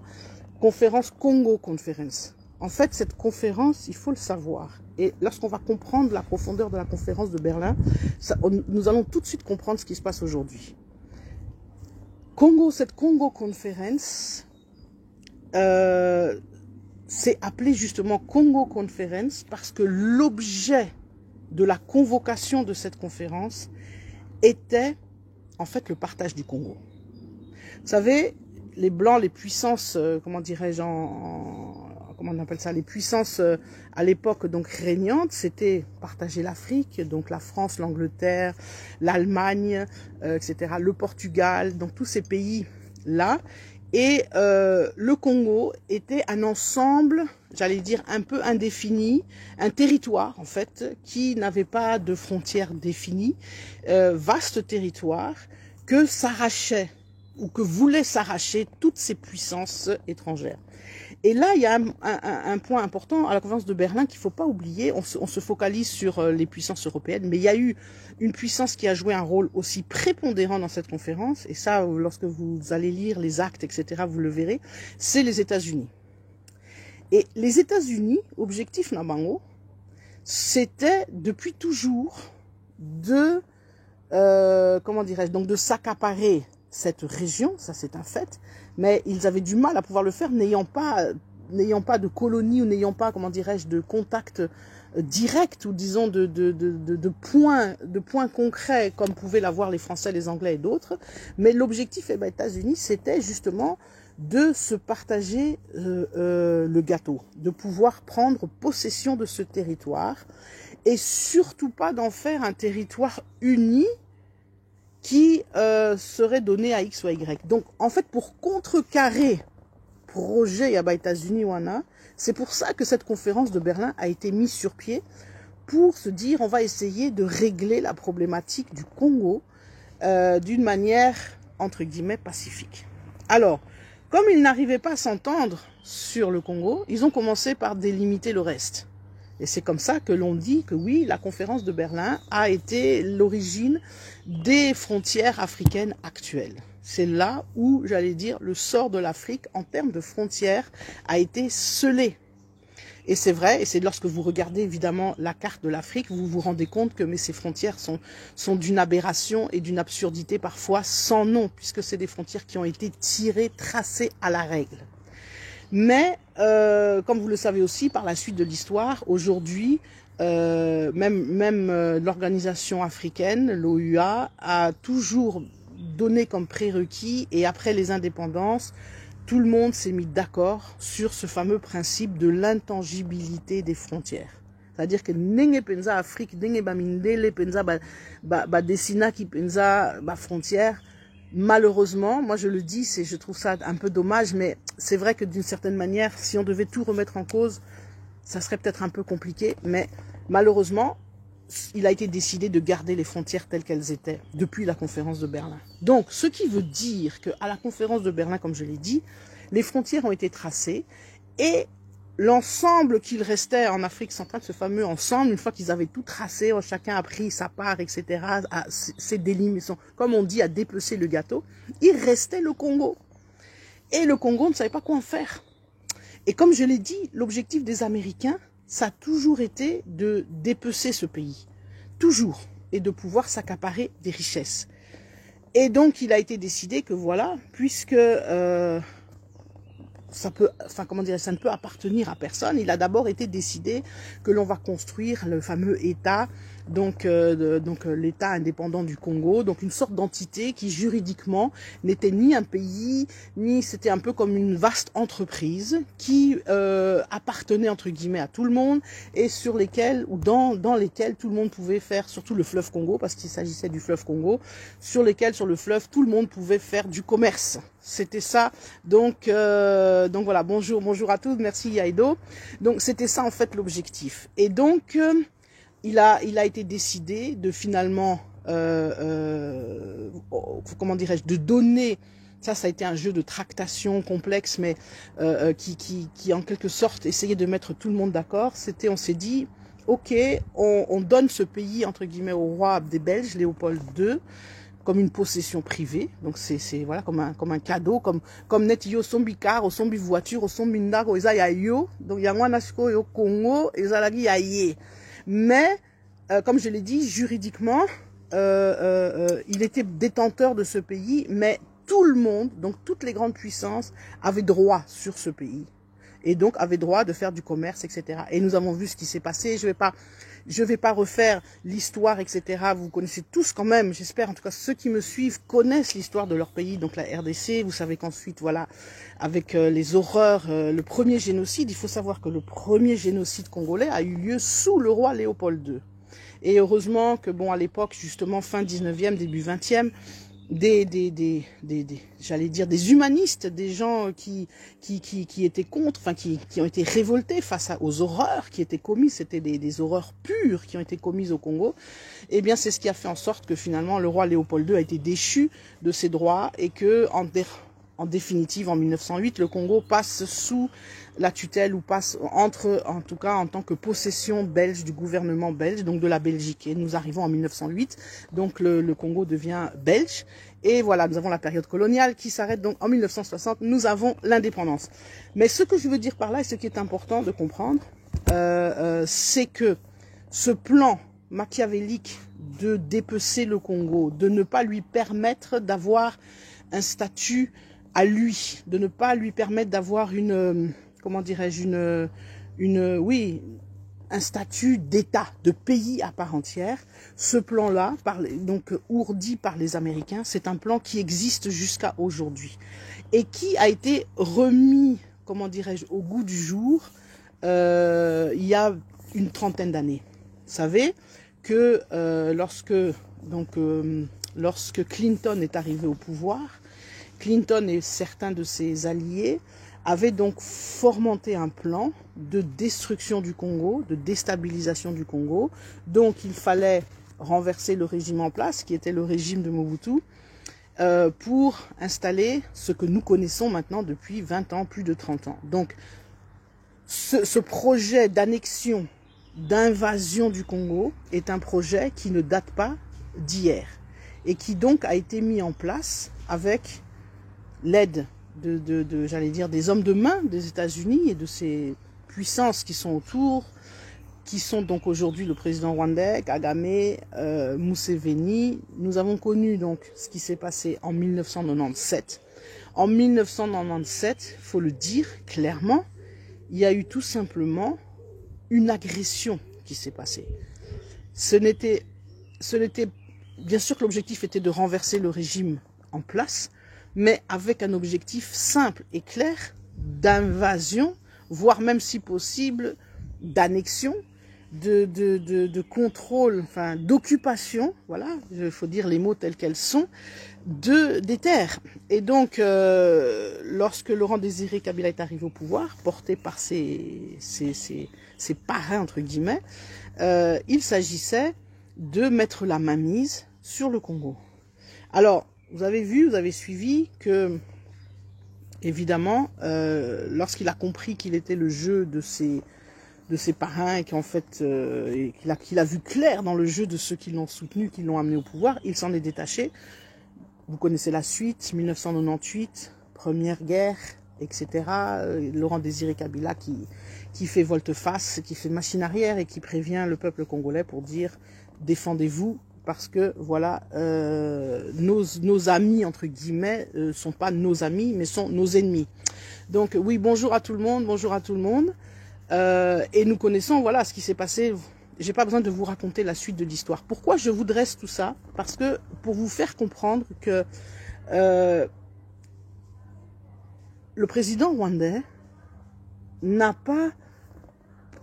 conférence Congo Conference. En fait, cette conférence, il faut le savoir. Et lorsqu'on va comprendre la profondeur de la conférence de Berlin, nous allons tout de suite comprendre ce qui se passe aujourd'hui. Cette Congo Conference, c'est appelé justement Congo Conference parce que l'objet de la convocation de cette conférence était en fait le partage du Congo. Vous savez, les Blancs, les puissances, comment dirais-je, comment on appelle ça, les puissances à l'époque donc régnantes, c'était partager l'Afrique, donc la France, l'Angleterre, l'Allemagne, etc., le Portugal, donc tous ces pays-là. Et le Congo était un ensemble, j'allais dire un peu indéfini, un territoire en fait, qui n'avait pas de frontières définies, vaste territoire que s'arrachait ou que voulaient s'arracher toutes ces puissances étrangères. Et là, il y a un point important à la conférence de Berlin qu'il ne faut pas oublier. On se focalise sur les puissances européennes, mais il y a eu une puissance qui a joué un rôle aussi prépondérant dans cette conférence, et ça, lorsque vous allez lire les actes, etc., vous le verrez, c'est les États-Unis. Et les États-Unis, objectif Nabango, c'était depuis toujours de, comment dirais-je, donc de s'accaparer cette région, ça c'est un fait, mais ils avaient du mal à pouvoir le faire n'ayant pas de colonie ou n'ayant pas, comment dirais-je, de contact direct ou disons de points concrets comme pouvaient l'avoir les Français, les Anglais et d'autres. Mais l'objectif des États-Unis, c'était justement de se partager le gâteau, de pouvoir prendre possession de ce territoire et surtout pas d'en faire un territoire uni qui serait donné à X ou à Y. Donc, en fait, pour contrecarrer projet Yaba États-Unis Wana, c'est pour ça que cette conférence de Berlin a été mise sur pied pour se dire on va essayer de régler la problématique du Congo d'une manière, entre guillemets, pacifique. Alors, comme ils n'arrivaient pas à s'entendre sur le Congo, ils ont commencé par délimiter le reste. Et c'est comme ça que l'on dit que oui, la conférence de Berlin a été l'origine des frontières africaines actuelles. C'est là où, j'allais dire, le sort de l'Afrique en termes de frontières a été scellé. Et c'est vrai, et c'est lorsque vous regardez évidemment la carte de l'Afrique, vous vous rendez compte que ces frontières sont d'une aberration et d'une absurdité parfois sans nom, puisque c'est des frontières qui ont été tirées, tracées à la règle. Mais, comme vous le savez aussi, par la suite de l'histoire, aujourd'hui, même l'organisation africaine, l'OUA, a toujours donné comme prérequis, et après les indépendances, tout le monde s'est mis d'accord sur ce fameux principe de l'intangibilité des frontières. C'est-à-dire que n'enge penza Afrique, n'enge ba mindele penza ba desina qui penza ba frontière. Malheureusement, moi je le dis, je trouve ça un peu dommage, mais c'est vrai que d'une certaine manière, si on devait tout remettre en cause, ça serait peut-être un peu compliqué, mais malheureusement, il a été décidé de garder les frontières telles qu'elles étaient depuis la conférence de Berlin. Donc, ce qui veut dire qu'à la conférence de Berlin, comme je l'ai dit, les frontières ont été tracées et l'ensemble qu'il restait en Afrique centrale, ce fameux ensemble, une fois qu'ils avaient tout tracé, chacun a pris sa part, etc., s'est délimité, comme on dit, à dépecer le gâteau, il restait le Congo. Et le Congo ne savait pas quoi en faire. Et comme je l'ai dit, l'objectif des Américains, ça a toujours été de dépecer ce pays. Toujours. Et de pouvoir s'accaparer des richesses. Et donc, il a été décidé que voilà, puisque ça ne peut appartenir à personne. Il a d'abord été décidé que l'on va construire le fameux État, donc l'État indépendant du Congo, donc une sorte d'entité qui juridiquement n'était ni un pays, ni c'était un peu comme une vaste entreprise qui appartenait entre guillemets à tout le monde et sur lesquels ou dans lesquels tout le monde pouvait faire, surtout le fleuve Congo, parce qu'il s'agissait du fleuve Congo, sur le fleuve tout le monde pouvait faire du commerce. C'était ça. Donc voilà, bonjour à tous, merci Yaïdo. Donc c'était ça en fait l'objectif. Et donc il a été décidé de finalement comment dirais-je, de donner, ça a été un jeu de tractation complexe, mais qui en quelque sorte essayait de mettre tout le monde d'accord. On s'est dit, ok, on donne ce pays entre guillemets au roi des Belges, Léopold II, comme une possession privée, donc c'est voilà comme un cadeau, comme net yo sombi car, au sombi voiture, au sombi ndako eza ya yo, donc yangwa nasiko yo Congo ezalagi ya ye. Mais comme je l'ai dit, juridiquement, il était détenteur de ce pays, mais tout le monde, donc toutes les grandes puissances, avaient droit sur ce pays. Et donc avaient droit de faire du commerce, etc. Et nous avons vu ce qui s'est passé. Je vais pas refaire l'histoire, etc. Vous connaissez tous quand même, j'espère, en tout cas ceux qui me suivent connaissent l'histoire de leur pays, donc la RDC. Vous savez qu'ensuite, voilà, avec les horreurs, le premier génocide, il faut savoir que le premier génocide congolais a eu lieu sous le roi Léopold II. Et heureusement que, bon, à l'époque, justement, fin 19e, début 20e, j'allais dire des humanistes, des gens qui étaient contre, enfin qui ont été révoltés face aux horreurs qui étaient commises, c'était des horreurs pures qui ont été commises au Congo. Eh bien, c'est ce qui a fait en sorte que finalement le roi Léopold II a été déchu de ses droits et que en définitive, en 1908, le Congo passe sous la tutelle ou passe en tout cas en tant que possession belge du gouvernement belge, donc de la Belgique. Et nous arrivons en 1908, donc le Congo devient belge. Et voilà, nous avons la période coloniale qui s'arrête donc en 1960, nous avons l'indépendance. Mais ce que je veux dire par là et ce qui est important de comprendre, c'est que ce plan machiavélique de dépecer le Congo, de ne pas lui permettre d'avoir un statut à lui, de ne pas lui permettre d'avoir comment dirais-je, oui, un statut d'État, de pays à part entière. Ce plan-là, donc ourdi par les Américains, c'est un plan qui existe jusqu'à aujourd'hui et qui a été remis, comment dirais-je, au goût du jour il y a une trentaine d'années. Vous savez que lorsque Clinton est arrivé au pouvoir, Clinton et certains de ses alliés avaient donc fomenté un plan de destruction du Congo, de déstabilisation du Congo. Donc il fallait renverser le régime en place, qui était le régime de Mobutu, pour installer ce que nous connaissons maintenant depuis 20 ans, plus de 30 ans. Donc ce projet d'annexion, d'invasion du Congo est un projet qui ne date pas d'hier et qui donc a été mis en place avec l'aide j'allais dire, des hommes de main des États-Unis et de ces puissances qui sont autour, qui sont donc aujourd'hui le président rwandais, Kagame, Museveni. Nous avons connu donc ce qui s'est passé en 1997. En 1997, il faut le dire clairement, il y a eu tout simplement une agression qui s'est passée. Ce n'était bien sûr que l'objectif était de renverser le régime en place, mais avec un objectif simple et clair d'invasion, voire même si possible d'annexion, de contrôle, enfin d'occupation, voilà, il faut dire les mots tels qu'elles sont, des terres. Et donc, lorsque Laurent Désiré Kabila est arrivé au pouvoir, porté par ses parrains, entre guillemets, il s'agissait de mettre la mainmise sur le Congo. Alors, vous avez vu, vous avez suivi que, évidemment, lorsqu'il a compris qu'il était le jeu de ses parrains et qu'en fait, qu'il a vu clair dans le jeu de ceux qui l'ont soutenu, qui l'ont amené au pouvoir, il s'en est détaché. Vous connaissez la suite, 1998, première guerre, etc. Laurent Désiré Kabila qui fait volte-face, qui fait machine arrière et qui prévient le peuple congolais pour dire défendez-vous parce que voilà, nos amis entre guillemets sont pas nos amis mais sont nos ennemis. Donc oui, bonjour à tout le monde, bonjour à tout le monde. Et nous connaissons voilà ce qui s'est passé. J'ai pas besoin de vous raconter la suite de l'histoire. Pourquoi je vous dresse tout ça? Parce que pour vous faire comprendre que le président rwandais n'a pas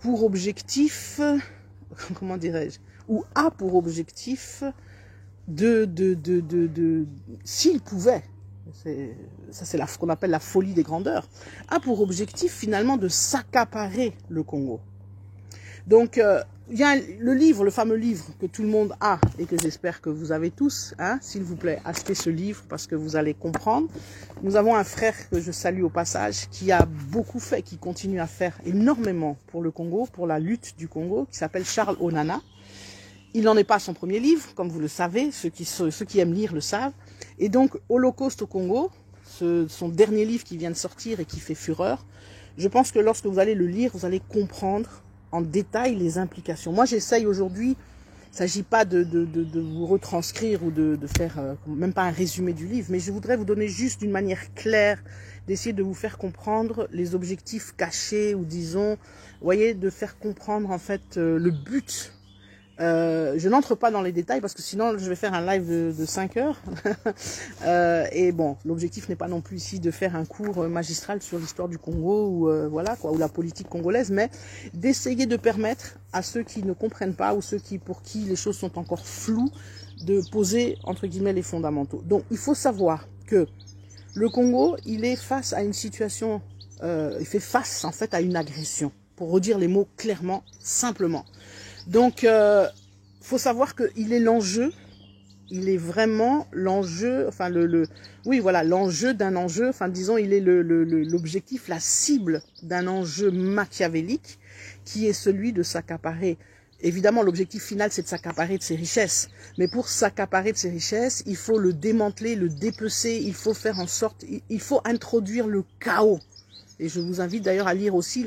pour objectif, comment dirais-je, ou a pour objectif s'il pouvait, ça c'est ce qu'on appelle la folie des grandeurs, a pour objectif finalement de s'accaparer le Congo. Donc, il y a le livre, le fameux livre que tout le monde a et que j'espère que vous avez tous, hein, s'il vous plaît, achetez ce livre parce que vous allez comprendre. Nous avons un frère que je salue au passage qui a beaucoup fait, qui continue à faire énormément pour le Congo, pour la lutte du Congo, qui s'appelle Charles Onana. Il n'en est pas à son premier livre, comme vous le savez, ceux qui aiment lire le savent. Et donc, Holocauste au Congo, son dernier livre qui vient de sortir et qui fait fureur, je pense que lorsque vous allez le lire, vous allez comprendre en détail les implications. Moi, j'essaye aujourd'hui, il ne s'agit pas de vous retranscrire ou de faire même pas un résumé du livre, mais je voudrais vous donner juste d'une manière claire, d'essayer de vous faire comprendre les objectifs cachés ou disons, vous voyez, de faire comprendre en fait le but. Je n'entre pas dans les détails parce que sinon je vais faire un live de 5 heures. Et bon, l'objectif n'est pas non plus ici de faire un cours magistral sur l'histoire du Congo ou voilà quoi, ou la politique congolaise, mais d'essayer de permettre à ceux qui ne comprennent pas ou ceux pour qui les choses sont encore floues de poser entre guillemets les fondamentaux. Donc il faut savoir que le Congo, il est face à une situation, il fait face en fait à une agression, pour redire les mots clairement, simplement. Donc, faut savoir qu'il est l'enjeu, il est vraiment l'enjeu, enfin oui voilà, l'enjeu d'un enjeu, enfin disons, il est l'objectif, la cible d'un enjeu machiavélique qui est celui de s'accaparer. Évidemment, l'objectif final, c'est de s'accaparer de ses richesses. Mais pour s'accaparer de ses richesses, il faut le démanteler, le dépecer, il faut faire en sorte, il faut introduire le chaos. Et je vous invite d'ailleurs à lire aussi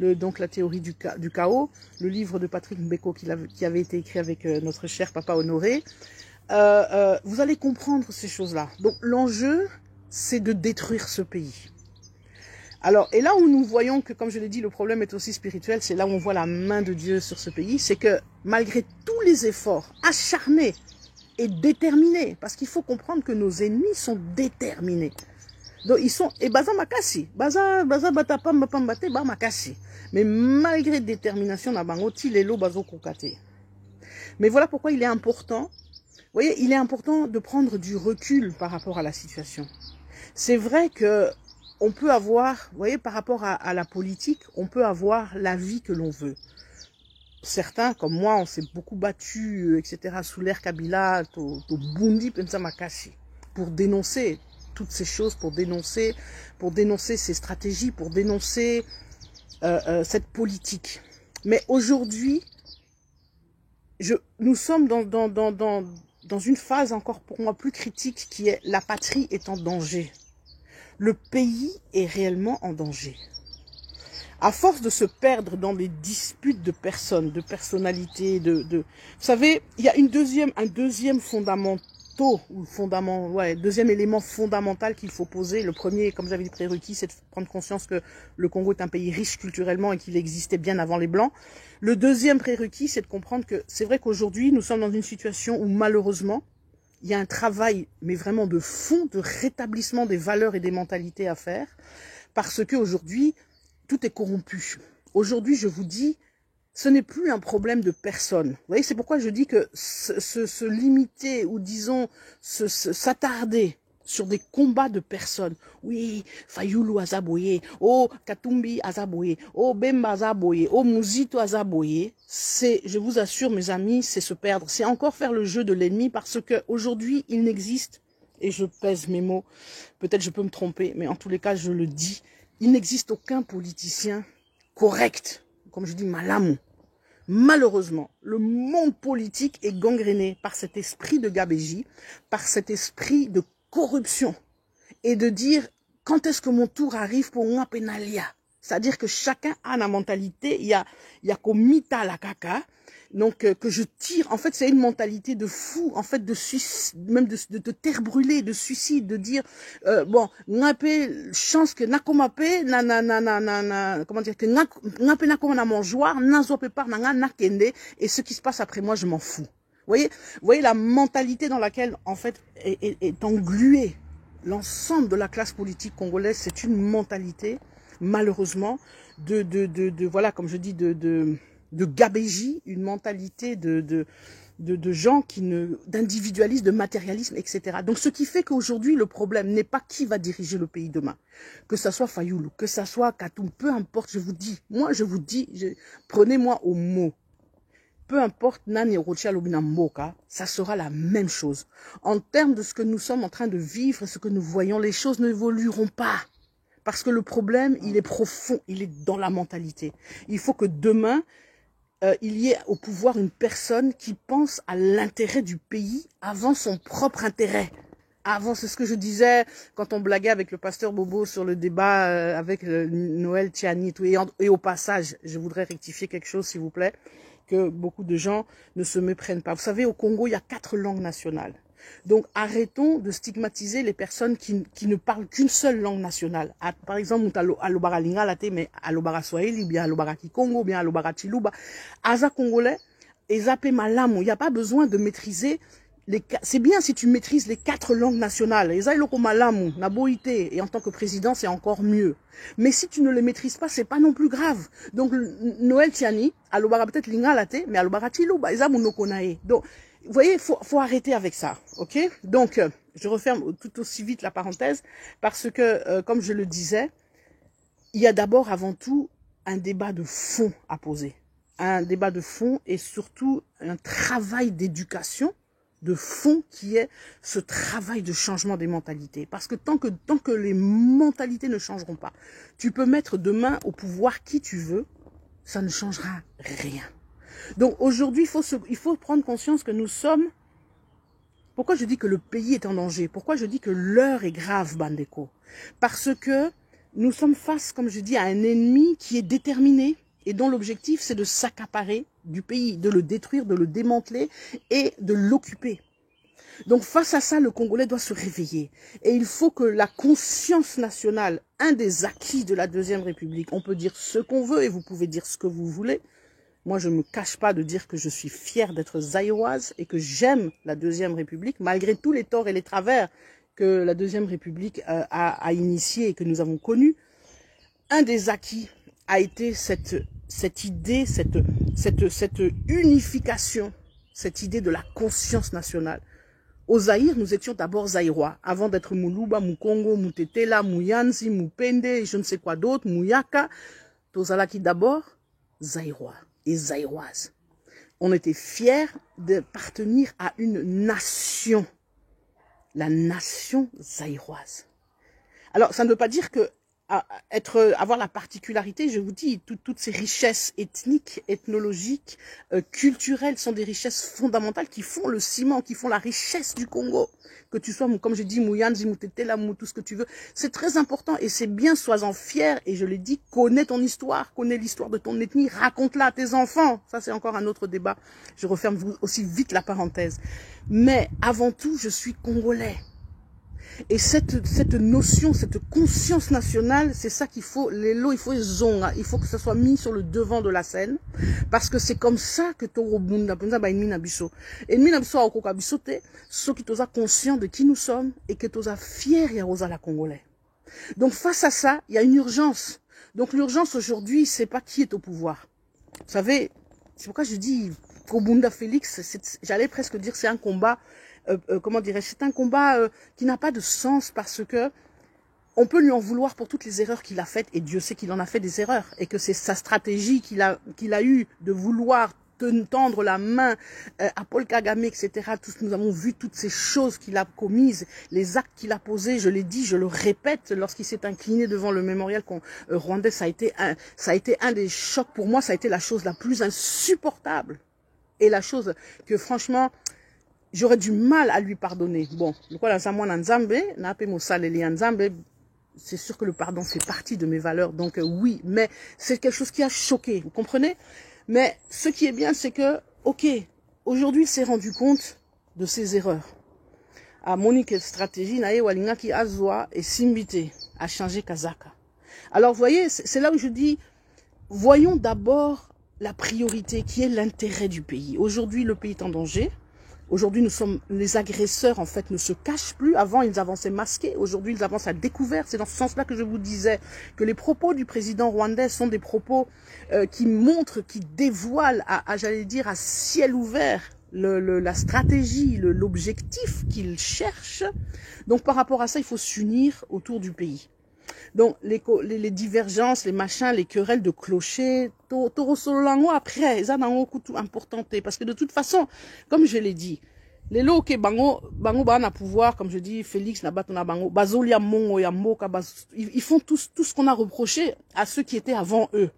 donc la théorie du chaos, le livre de Patrick Mbeko qui avait été écrit avec notre cher papa Honoré. Vous allez comprendre ces choses-là. Donc l'enjeu, c'est de détruire ce pays. Alors, et là où nous voyons que, comme je l'ai dit, le problème est aussi spirituel, c'est là où on voit la main de Dieu sur ce pays, c'est que malgré tous les efforts acharnés et déterminés, parce qu'il faut comprendre que nos ennemis sont déterminés. Donc ils sont et baza makasi, baza batapa mbapambate ba makasi. Mais malgré détermination na bango ti lelo bazo kokate. Mais voilà pourquoi il est important. Vous voyez, il est important de prendre du recul par rapport à la situation. C'est vrai que on peut avoir, vous voyez, par rapport à la politique, on peut avoir la vie que l'on veut. Certains, comme moi, on s'est beaucoup battu, etc., sous l'ère Kabila, au Bundi, Pensa Makasi, pour dénoncer toutes ces choses, pour dénoncer ces stratégies, pour dénoncer cette politique. Mais aujourd'hui, nous sommes dans une phase encore pour moi plus critique qui est la patrie est en danger. Le pays est réellement en danger. À force de se perdre dans des disputes de personnes, de personnalités, vous savez, il y a un deuxième deuxième élément fondamental qu'il faut poser. Le premier, comme j'avais dit, prérequis, c'est de prendre conscience que le Congo est un pays riche culturellement et qu'il existait bien avant les Blancs. Le deuxième prérequis, c'est de comprendre que c'est vrai qu'aujourd'hui, nous sommes dans une situation où malheureusement, il y a un travail, mais vraiment de fond, de rétablissement des valeurs et des mentalités à faire, parce qu'aujourd'hui, tout est corrompu. Aujourd'hui, je vous dis, ce n'est plus un problème de personne. Vous voyez, c'est pourquoi je dis que se limiter, ou disons, s'attarder sur des combats de personnes. Oui, Fayulu azaboye, oh Katumbi azaboye, oh Bemba azaboye, oh Muzito azaboye, c'est, je vous assure mes amis, c'est se perdre. C'est encore faire le jeu de l'ennemi parce que aujourd'hui il n'existe, et je pèse mes mots, peut-être je peux me tromper, mais en tous les cas je le dis, il n'existe aucun politicien correct, comme je dis malamu. Malheureusement, le monde politique est gangréné par cet esprit de gabégie, par cet esprit de corruption et de dire quand est-ce que mon tour arrive pour un pénalia. C'est-à-dire que chacun a la mentalité, il y a komita la caca, donc que je tire. En fait, c'est une mentalité de fou, en fait, de suicide, même de terre brûlée, de suicide, de dire bon, n'apé chance que nakomape comment dire que n'apé nakoma na mangeoire, n'azope par na kende, et ce qui se passe après moi, je m'en fous. Vous voyez la mentalité dans laquelle, en fait, est engluée l'ensemble de la classe politique congolaise. C'est une mentalité, malheureusement, voilà, comme je dis, de gabégie, une mentalité de gens d'individualisme, de matérialisme, etc. Donc, ce qui fait qu'aujourd'hui, le problème n'est pas qui va diriger le pays demain. Que ça soit Fayulu, que ça soit Katoum, peu importe, je vous dis, prenez-moi au mot. Peu importe Nani Rochal ou Mboka, ça sera la même chose. En termes de ce que nous sommes en train de vivre et ce que nous voyons, les choses n'évolueront pas. Parce que le problème, il est profond, il est dans la mentalité. Il faut que demain, il y ait au pouvoir une personne qui pense à l'intérêt du pays avant son propre intérêt. Avant, c'est ce que je disais quand on blaguait avec le pasteur Bobo sur le débat avec Noël Tchiani. Et au passage, je voudrais rectifier quelque chose, s'il vous plaît, que beaucoup de gens ne se méprennent pas. Vous savez, au Congo, il y a 4 langues nationales. Donc, arrêtons de stigmatiser les personnes qui ne parlent qu'une seule langue nationale. Par exemple, alobara lingala te, mais alobara swahili, bien alobara kikongo, bien alobara chiluba. Aza congolais, ezape malamu. Il n'y a pas besoin de maîtriser c'est bien si tu maîtrises les 4 langues nationales. Et en tant que président, c'est encore mieux. Mais si tu ne les maîtrises pas, c'est pas non plus grave. Donc, Noël Tiani, alobara peut-être lingalate, mais alobara chiluba, ezamunokonae. Donc, vous voyez, faut arrêter avec ça, ok? Donc, je referme tout aussi vite la parenthèse, parce que, comme je le disais, il y a d'abord, avant tout, un débat de fond à poser. Un débat de fond et surtout un travail d'éducation de fond qui est ce travail de changement des mentalités. Parce que tant que les mentalités ne changeront pas, tu peux mettre demain au pouvoir qui tu veux, ça ne changera rien. Donc aujourd'hui, il faut prendre conscience que nous sommes... Pourquoi je dis que le pays est en danger? Pourquoi je dis que l'heure est grave, Bandeko? Parce que nous sommes face, comme je dis, à un ennemi qui est déterminé et dont l'objectif, c'est de s'accaparer du pays, de le détruire, de le démanteler et de l'occuper. Donc face à ça, le Congolais doit se réveiller. Et il faut que la conscience nationale, un des acquis de la Deuxième République, on peut dire ce qu'on veut et vous pouvez dire ce que vous voulez. Moi, je ne me cache pas de dire que je suis fière d'être zaïroise et que j'aime la Deuxième République, malgré tous les torts et les travers que la Deuxième République a initiés et que nous avons connus. Un des acquis a été cette idée, cette unification, cette idée de la conscience nationale. Au Zaïre, nous étions d'abord zaïrois, avant d'être Moulouba, Moukongo, Moutetela, Mouyanzi, Moupende, je ne sais quoi d'autre, Mouyaka. Tozalaki d'abord zaïrois et zaïroises. On était fiers d'appartenir à une nation, la nation zaïroise. Alors, ça ne veut pas dire que avoir la particularité, je vous dis, toutes ces richesses ethniques, ethnologiques, culturelles sont des richesses fondamentales qui font le ciment, qui font la richesse du Congo. Que tu sois, comme je dis, Mouyanzi, Moutetela, tout ce que tu veux. C'est très important et c'est bien, sois-en fier. Et je l'ai dit, connais ton histoire, connais l'histoire de ton ethnie, raconte-la à tes enfants. Ça, c'est encore un autre débat. Je referme aussi vite la parenthèse. Mais avant tout, je suis congolais. Et cette notion, cette conscience nationale, c'est ça qu'il faut, les lots, il faut les onga, il faut que ça soit mis sur le devant de la scène, parce que c'est comme ça que Toro Bunda, ennemi nabiso. Ennemi nabiso a okoka bisote, ceux qui toza conscient de qui nous sommes, et que toza fier ya rosa la Congolais. Donc face à ça, il y a une urgence. Donc l'urgence aujourd'hui, c'est pas qui est au pouvoir. Vous savez, c'est pourquoi je dis, Kobunda Félix, j'allais presque dire c'est un combat, comment dirais-je, c'est un combat qui n'a pas de sens parce que on peut lui en vouloir pour toutes les erreurs qu'il a faites et Dieu sait qu'il en a fait des erreurs et que c'est sa stratégie qu'il a eu de vouloir tendre la main à Paul Kagame, etc. Tous, nous avons vu toutes ces choses qu'il a commises, les actes qu'il a posés, je l'ai dit, je le répète, lorsqu'il s'est incliné devant le mémorial rwandais, ça a été un des chocs pour moi, ça a été la chose la plus insupportable et la chose que franchement, j'aurais du mal à lui pardonner. Bon, c'est sûr que le pardon fait partie de mes valeurs, donc oui, mais c'est quelque chose qui a choqué, vous comprenez? Mais ce qui est bien, c'est que, ok, aujourd'hui, il s'est rendu compte de ses erreurs. À Monique stratégie, nae walingaki azwa et simbité a changé Kazaka. Alors, vous voyez, c'est là où je dis, voyons d'abord la priorité qui est l'intérêt du pays. Aujourd'hui, le pays est en danger. Aujourd'hui, les agresseurs, en fait, ne se cachent plus. Avant, ils avançaient masqués. Aujourd'hui, ils avancent à découvert. C'est dans ce sens-là que je vous disais que les propos du président rwandais sont des propos qui montrent, qui dévoilent, j'allais dire, à ciel ouvert, la stratégie, l'objectif qu'ils cherchent. Donc, par rapport à ça, il faut s'unir autour du pays. Donc, les divergences, les machins, les querelles de clochers, Toro après, ça n'a pas important. Parce que de toute façon, comme je l'ai dit, les lots que bango na pouvoir, comme je dis, Félix na batona bango, bazolia mongo ya moka, ils font tout ce qu'on a reproché à ceux qui étaient avant eux.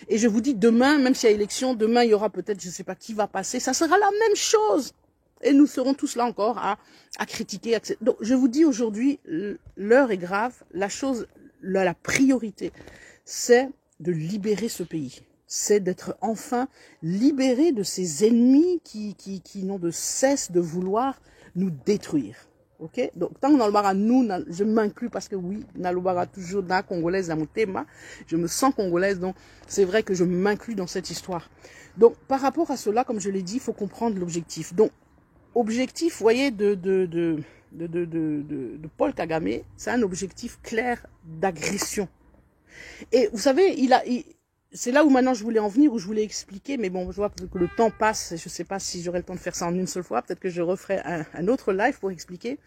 Et je vous dis, demain, même s'il y a élection, demain, il y aura peut-être, je ne sais pas qui va passer, ça sera la même chose. Et nous serons tous là encore à critiquer. Donc, je vous dis aujourd'hui, l'heure est grave, la priorité, c'est de libérer ce pays. C'est d'être enfin libéré de ces ennemis qui n'ont de cesse de vouloir nous détruire. Ok? Donc, tant qu'on a nous, je m'inclus parce que oui, nalobara toujours na congolaise à mon thème. Je me sens congolaise, donc c'est vrai que je m'inclus dans cette histoire. Donc, par rapport à cela, comme je l'ai dit, il faut comprendre l'objectif. Donc, objectif, vous voyez, de Paul Kagame, c'est un objectif clair d'agression. Et vous savez, c'est là où maintenant je voulais en venir, où je voulais expliquer, mais bon, je vois que le temps passe, je ne sais pas si j'aurai le temps de faire ça en une seule fois, peut-être que je referai un autre live pour expliquer,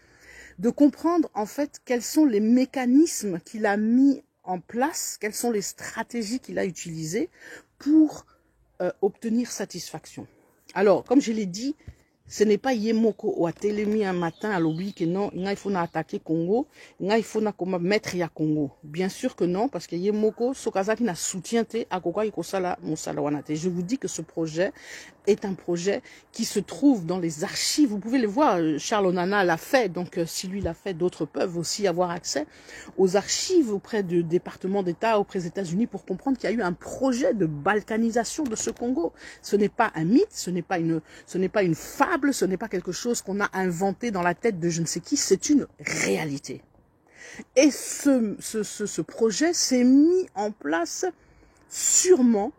de comprendre en fait quels sont les mécanismes qu'il a mis en place, quelles sont les stratégies qu'il a utilisées pour obtenir satisfaction. Alors, comme je l'ai dit, ce n'est pas Yemoko ou Atelemi un matin à l'oubli que non, il faut attaquer Congo, il faut mettre ya Congo. Bien sûr que non, parce que Yemoko, Sokazaki n'a soutien à Koko Ikosala Monsalawanate. Je vous dis que ce projet est un projet qui se trouve dans les archives. Vous pouvez les voir, Charles Onana l'a fait, donc si lui l'a fait, d'autres peuvent aussi avoir accès aux archives auprès du département d'État, auprès des États-Unis, pour comprendre qu'il y a eu un projet de balkanisation de ce Congo. Ce n'est pas un mythe, ce n'est pas une fable, ce n'est pas quelque chose qu'on a inventé dans la tête de je ne sais qui, c'est une réalité. Et ce projet s'est mis en place sûrement,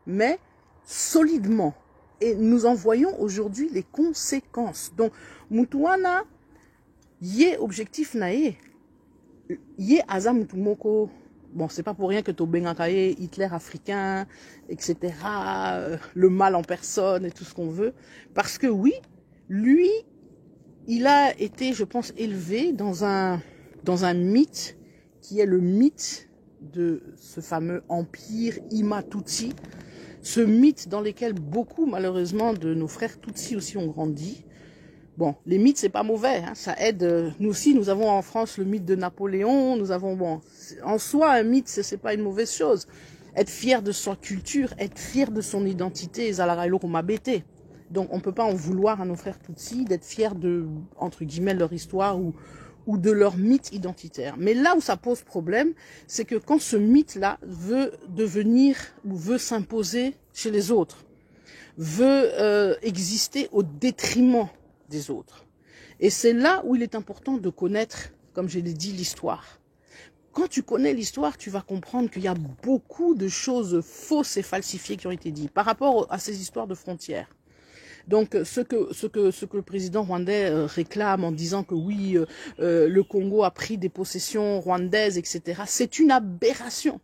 mais solidement. Et nous en voyons aujourd'hui les conséquences. Donc, Mutuana, yé objectif nae, yé aza mutumoko. Bon, c'est pas pour rien que Tobengakaye, Hitler africain, etc., le mal en personne et tout ce qu'on veut. Parce que oui, lui, il a été, je pense, élevé dans un mythe qui est le mythe de ce fameux empire Ima-Tutsi. Ce mythe dans lequel beaucoup, malheureusement, de nos frères Tutsis aussi ont grandi. Bon, les mythes, c'est pas mauvais, hein, ça aide. Nous aussi, nous avons en France le mythe de Napoléon. Nous avons, bon, en soi, un mythe, c'est pas une mauvaise chose. Être fier de sa culture, être fier de son identité, Zalarailo qu'on m'a bêté. Donc, on peut pas en vouloir à nos frères Tutsis d'être fiers de, entre guillemets, leur histoire ou de leur mythe identitaire. Mais là où ça pose problème, c'est que quand ce mythe-là veut devenir ou veut s'imposer chez les autres, veut exister au détriment des autres. Et c'est là où il est important de connaître comme je l'ai dit, l'histoire. Quand tu connais l'histoire, tu vas comprendre qu'il y a beaucoup de choses fausses et falsifiées qui ont été dites par rapport à ces histoires de frontières. Donc, ce que le président rwandais réclame en disant que oui, le Congo a pris des possessions rwandaises, etc., c'est une aberration.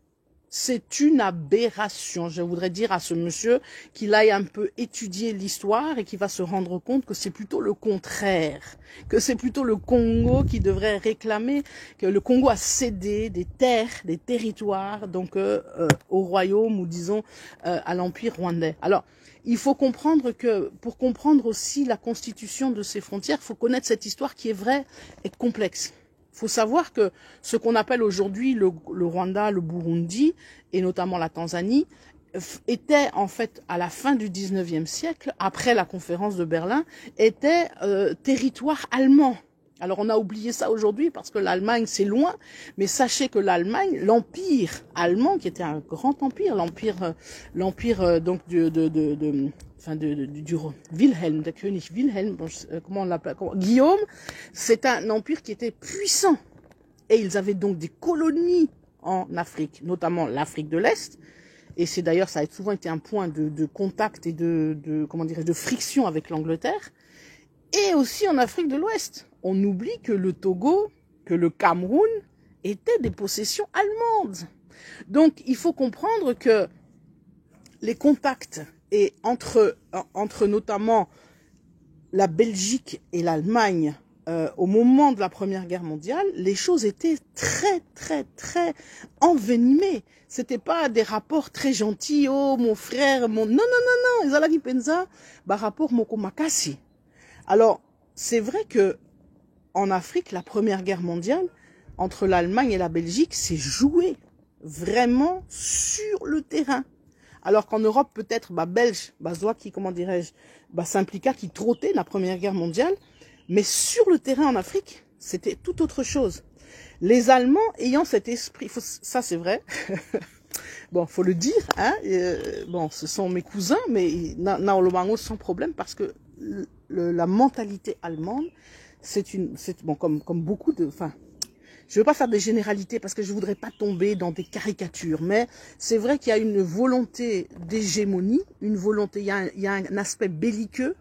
C'est une aberration. Je voudrais dire à ce monsieur qu'il aille un peu étudier l'histoire et qu'il va se rendre compte que c'est plutôt le contraire, que c'est plutôt le Congo qui devrait réclamer, que le Congo a cédé des terres, des territoires, donc au royaume ou disons à l'empire rwandais. Alors, il faut comprendre que, pour comprendre aussi la constitution de ces frontières, il faut connaître cette histoire qui est vraie et complexe. Il faut savoir que ce qu'on appelle aujourd'hui le Rwanda, le Burundi et notamment la Tanzanie était en fait à la fin du 19e siècle, après la conférence de Berlin, était territoire allemand. Alors on a oublié ça aujourd'hui parce que l'Allemagne c'est loin, mais sachez que l'Allemagne, l'empire allemand qui était un grand empire, l'empire donc du Wilhelm, de König Wilhelm, comment on l'appelle, Guillaume, c'est un empire qui était puissant et ils avaient donc des colonies en Afrique, notamment l'Afrique de l'Est. Et c'est d'ailleurs, ça a souvent été un point de contact et de friction avec l'Angleterre. Et aussi en Afrique de l'Ouest. On oublie que le Togo, que le Cameroun étaient des possessions allemandes. Donc, il faut comprendre que les contacts et entre notamment la Belgique et l'Allemagne au moment de la Première Guerre mondiale, les choses étaient très, très, très envenimées. C'était pas des rapports très gentils. Oh, mon frère, mon... Non. Ezalaki penza, bah, rapport moko makasi. Alors, c'est vrai que en Afrique, la Première Guerre mondiale, entre l'Allemagne et la Belgique, s'est jouée vraiment sur le terrain. Alors qu'en Europe, peut-être, bah, belge, bah, soit qui, comment dirais-je, bah, s'impliqua, qui trottait la Première Guerre mondiale. Mais sur le terrain en Afrique, c'était tout autre chose. Les Allemands ayant cet esprit, ça c'est vrai, bon, faut le dire, hein, bon, ce sont mes cousins, mais Naolomango sans problème parce que la mentalité allemande, c'est bon, comme beaucoup de, enfin, je veux pas faire des généralités parce que je voudrais pas tomber dans des caricatures, mais c'est vrai qu'il y a une volonté d'hégémonie, une volonté, il y a un aspect belliqueux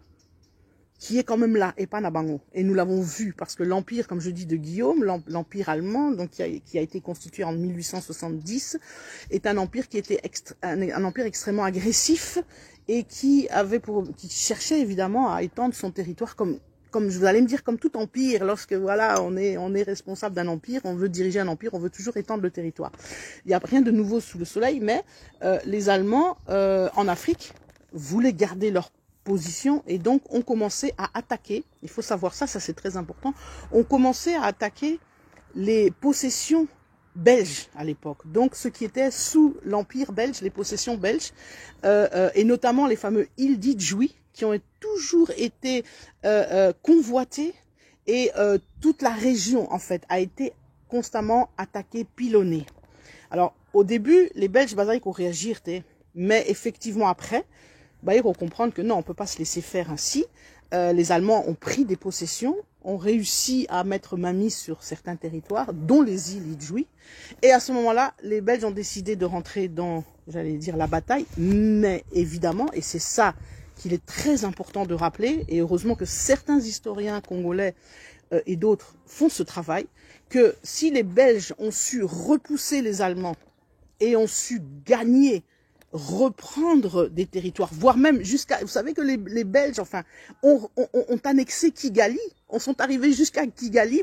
qui est quand même là, et pas Nabango. Et nous l'avons vu, parce que l'empire, comme je dis, de Guillaume, l'empire allemand, donc qui a été constitué en 1870, est un empire qui était un empire extrêmement agressif et qui cherchait évidemment à étendre son territoire comme vous allez me dire, comme tout empire, lorsque voilà, on est responsable d'un empire, on veut diriger un empire, on veut toujours étendre le territoire. Il n'y a rien de nouveau sous le soleil, mais les Allemands en Afrique voulaient garder leur position et donc on commençait à attaquer, il faut savoir ça c'est très important, on commençait à attaquer les possessions belges à l'époque, donc ce qui était sous l'empire belge, les possessions belges, et notamment les fameux îles d'Idjoui, qui ont toujours été convoitées, et toute la région en fait a été constamment attaquée, pilonnée. Alors au début les Belges ont réagi, mais effectivement après il faut comprendre que non, on ne peut pas se laisser faire ainsi. Les Allemands ont pris des possessions, ont réussi à mettre mainmise sur certains territoires, dont les îles Idjoui. Et à ce moment-là, les Belges ont décidé de rentrer dans, j'allais dire, la bataille. Mais évidemment, et c'est ça qu'il est très important de rappeler, et heureusement que certains historiens congolais et d'autres font ce travail, que si les Belges ont su repousser les Allemands et ont su gagner, reprendre des territoires, voire même jusqu'à, vous savez que les Belges, enfin, ont annexé Kigali, on sont arrivés jusqu'à Kigali,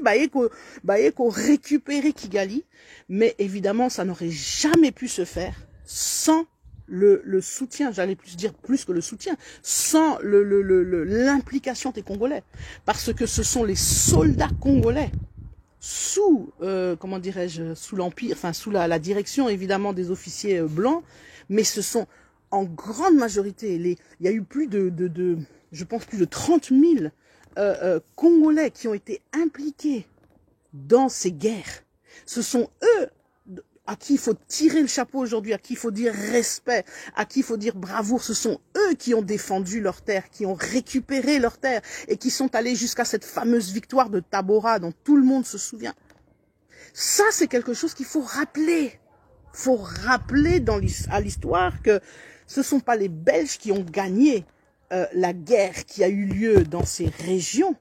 qu'on récupérait Kigali, mais évidemment, ça n'aurait jamais pu se faire sans le soutien, j'allais plus que le soutien, sans l'implication des Congolais, parce que ce sont les soldats congolais sous, comment dirais-je, sous l'empire, enfin sous la direction évidemment des officiers blancs, mais ce sont en grande majorité, il y a eu plus je pense plus de 30 000 Congolais qui ont été impliqués dans ces guerres. Ce sont eux à qui il faut tirer le chapeau aujourd'hui, à qui il faut dire respect, à qui il faut dire bravoure. Ce sont eux qui ont défendu leurs terres, qui ont récupéré leurs terres et qui sont allés jusqu'à cette fameuse victoire de Tabora dont tout le monde se souvient. Ça, c'est quelque chose qu'il faut rappeler. Faut rappeler à l'histoire que ce sont pas les Belges qui ont gagné la guerre qui a eu lieu dans ces régions.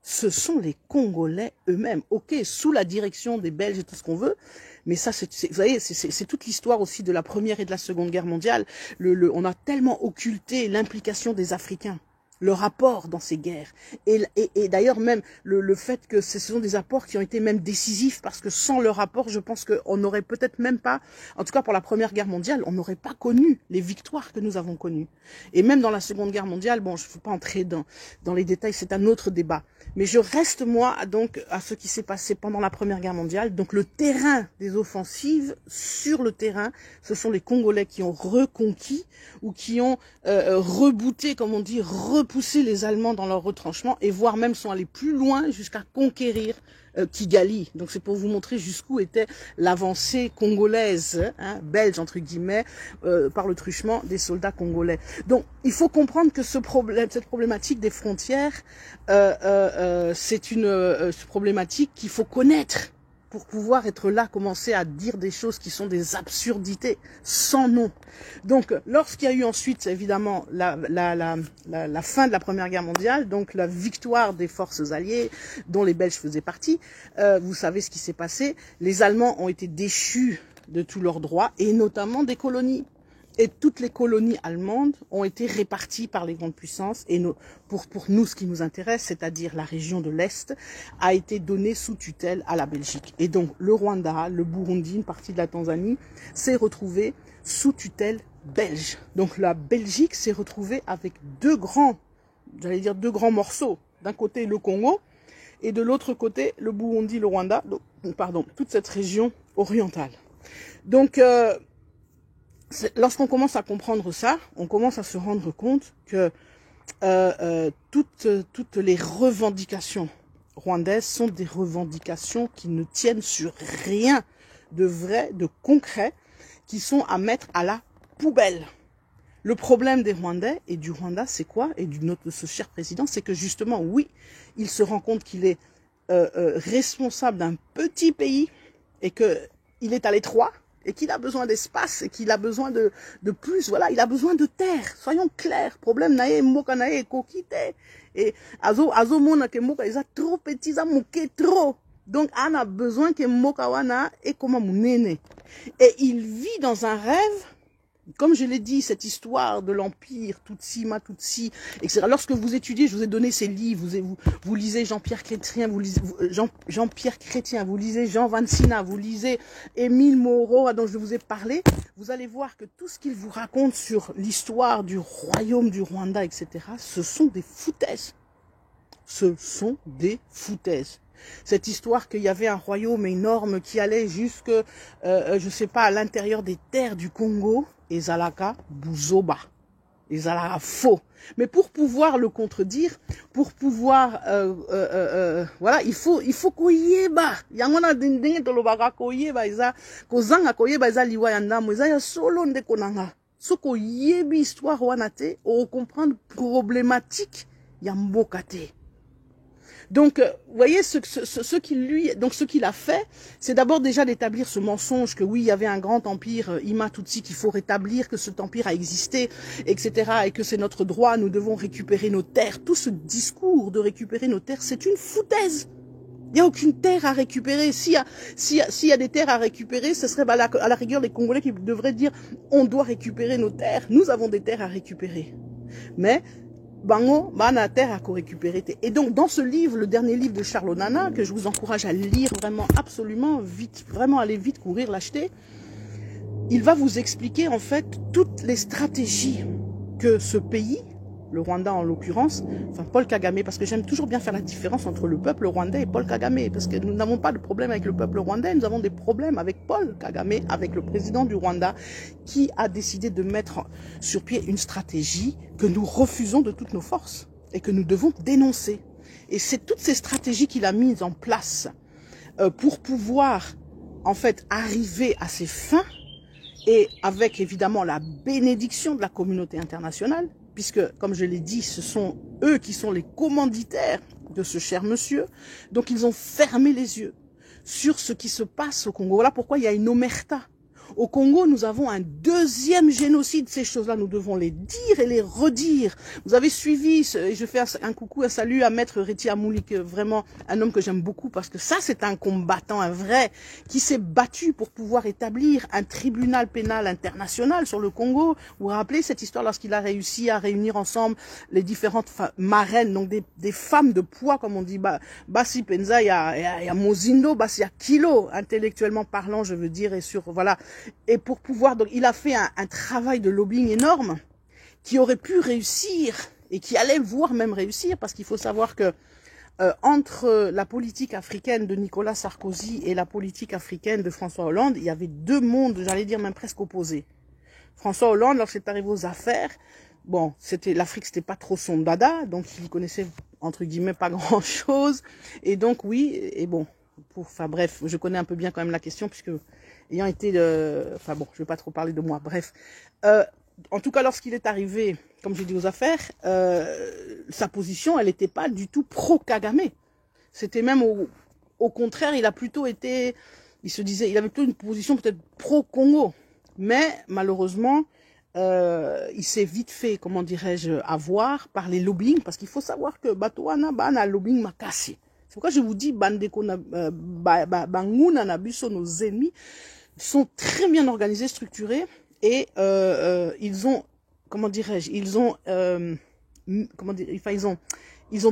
Ce sont les Congolais eux-mêmes. Ok, sous la direction des Belges et tout ce qu'on veut, mais ça, vous voyez, c'est toute l'histoire aussi de la Première et de la Seconde Guerre mondiale. On a tellement occulté l'implication des Africains, le rapport dans ces guerres. Et d'ailleurs même le fait que ce sont des apports qui ont été même décisifs, parce que sans le rapport, je pense qu'on n'aurait peut-être même pas, en tout cas pour la Première Guerre mondiale, on n'aurait pas connu les victoires que nous avons connues. Et même dans la Seconde Guerre mondiale, bon, je ne veux pas entrer dans les détails, c'est un autre débat. Mais je reste, moi, donc, à ce qui s'est passé pendant la Première Guerre mondiale. Donc, le terrain des offensives, sur le terrain, ce sont les Congolais qui ont reconquis ou qui ont rebooté, comme on dit, repoussé les Allemands dans leur retranchement, et voire même sont allés plus loin jusqu'à conquérir Kigali. Donc, c'est pour vous montrer jusqu'où était l'avancée congolaise, hein, belge, entre guillemets, par le truchement des soldats congolais. Donc, il faut comprendre que cette problématique des frontières, c'est une problématique qu'il faut connaître pour pouvoir être là, commencer à dire des choses qui sont des absurdités, sans nom. Donc, lorsqu'il y a eu ensuite, évidemment, la fin de la Première Guerre mondiale, donc la victoire des forces alliées, dont les Belges faisaient partie, vous savez ce qui s'est passé. Les Allemands ont été déchus de tous leurs droits, et notamment des colonies. Et toutes les colonies allemandes ont été réparties par les grandes puissances. Et pour nous, ce qui nous intéresse, c'est-à-dire la région de l'Est, a été donnée sous tutelle à la Belgique. Et donc, le Rwanda, le Burundi, une partie de la Tanzanie, s'est retrouvée sous tutelle belge. Donc, la Belgique s'est retrouvée avec deux grands morceaux. D'un côté, le Congo, et de l'autre côté, le Burundi, le Rwanda, toute cette région orientale. Donc, lorsqu'on commence à comprendre ça, on commence à se rendre compte que toutes les revendications rwandaises sont des revendications qui ne tiennent sur rien de vrai, de concret, qui sont à mettre à la poubelle. Le problème des Rwandais et du Rwanda, c'est quoi? Et de ce cher président, c'est que justement, oui, il se rend compte qu'il est responsable d'un petit pays et qu'il est à l'étroit, et qu'il a besoin d'espace, et qu'il a besoin de plus, voilà, il a besoin de terre, soyons clairs, problème nae, mboka nae, kokite, et azo mona ke mboka, ils a trop petit, ils a moqué trop, donc on a besoin que mboka wana et comment mounene, et il vit dans un rêve, comme je l'ai dit, cette histoire de l'empire, Tutsi, Matutsi, etc. Lorsque vous étudiez, je vous ai donné ces livres, vous lisez Jean-Pierre Chrétien, vous lisez Jean-Pierre Chrétien, vous lisez Jean Vansina, vous lisez Émile Moreau, dont je vous ai parlé, vous allez voir que tout ce qu'il vous raconte sur l'histoire du royaume du Rwanda, etc., ce sont des foutaises. Ce sont des foutaises. Cette histoire qu'il y avait un royaume énorme qui allait jusque, je sais pas, à l'intérieur des terres du Congo, et Zalaka Bouzoba, et Zalaka faux. Mais pour pouvoir le contredire, pour pouvoir, voilà, il faut koyeba. Yangona dindenge tolobaka koyeba isa, kozanga koyeba isa liwa yandamo isa ya solo nde konanga. So koyebi histoire wanate, o comprendre problématique yambokate. Donc, vous voyez, ce qu'il a fait, c'est d'abord déjà d'établir ce mensonge que oui, il y avait un grand empire Ima-Tutsi qu'il faut rétablir, que cet empire a existé, etc., et que c'est notre droit, nous devons récupérer nos terres. Tout ce discours de récupérer nos terres, c'est une foutaise. Il n'y a aucune terre à récupérer. S'il y a des terres à récupérer, ce serait à la rigueur les Congolais qui devraient dire on doit récupérer nos terres. Nous avons des terres à récupérer. Mais bango, bana terre à récupérer. Et donc, dans ce livre, le dernier livre de Charles Onana, que je vous encourage à lire vraiment absolument vite, vraiment aller vite courir l'acheter, il va vous expliquer en fait toutes les stratégies que ce pays, le Rwanda en l'occurrence, enfin Paul Kagame, parce que j'aime toujours bien faire la différence entre le peuple rwandais et Paul Kagame, parce que nous n'avons pas de problème avec le peuple rwandais, nous avons des problèmes avec Paul Kagame, avec le président du Rwanda, qui a décidé de mettre sur pied une stratégie que nous refusons de toutes nos forces et que nous devons dénoncer. Et c'est toutes ces stratégies qu'il a mises en place pour pouvoir en fait arriver à ses fins, et avec évidemment la bénédiction de la communauté internationale, puisque, comme je l'ai dit, ce sont eux qui sont les commanditaires de ce cher monsieur. Donc, ils ont fermé les yeux sur ce qui se passe au Congo. Voilà pourquoi il y a une omerta. Au Congo, nous avons un deuxième génocide. Ces choses-là, nous devons les dire et les redire. Vous avez suivi, je fais un coucou, un salut à Maître Reti Amoulik, vraiment un homme que j'aime beaucoup parce que ça, c'est un combattant, un vrai, qui s'est battu pour pouvoir établir un tribunal pénal international sur le Congo. Vous vous rappelez cette histoire lorsqu'il a réussi à réunir ensemble les différentes marraines, donc des femmes de poids, comme on dit, Bassi Penza, il y a Mozindo, Bassi, il y a Kilo, intellectuellement parlant, je veux dire, et sur, voilà. Et pour pouvoir, donc il a fait un travail de lobbying énorme qui aurait pu réussir et qui allait voir même réussir parce qu'il faut savoir que entre la politique africaine de Nicolas Sarkozy et la politique africaine de François Hollande, il y avait deux mondes, j'allais dire même presque opposés. François Hollande, lorsqu'il est arrivé aux affaires, bon, l'Afrique, c'était pas trop son dada, donc il connaissait entre guillemets pas grand chose. Et donc oui, et bon, enfin bref, je connais un peu bien quand même la question puisque ayant été, enfin bon, je vais pas trop parler de moi, bref. En tout cas, lorsqu'il est arrivé, comme j'ai dit, aux affaires, sa position, elle n'était pas du tout pro-Kagame. C'était même au contraire, il a plutôt été, il se disait, il avait plutôt une position peut-être pro-Congo. Mais malheureusement, il s'est vite fait, comment dirais-je, avoir par les lobbying, parce qu'il faut savoir que Batouana, a lobbying m'a cassé. C'est pourquoi je vous dis, Bandeko, Banguna, Nabuso, nos ennemis, sont très bien organisés, structurés, et ils ont, comment dirais-je, ils ont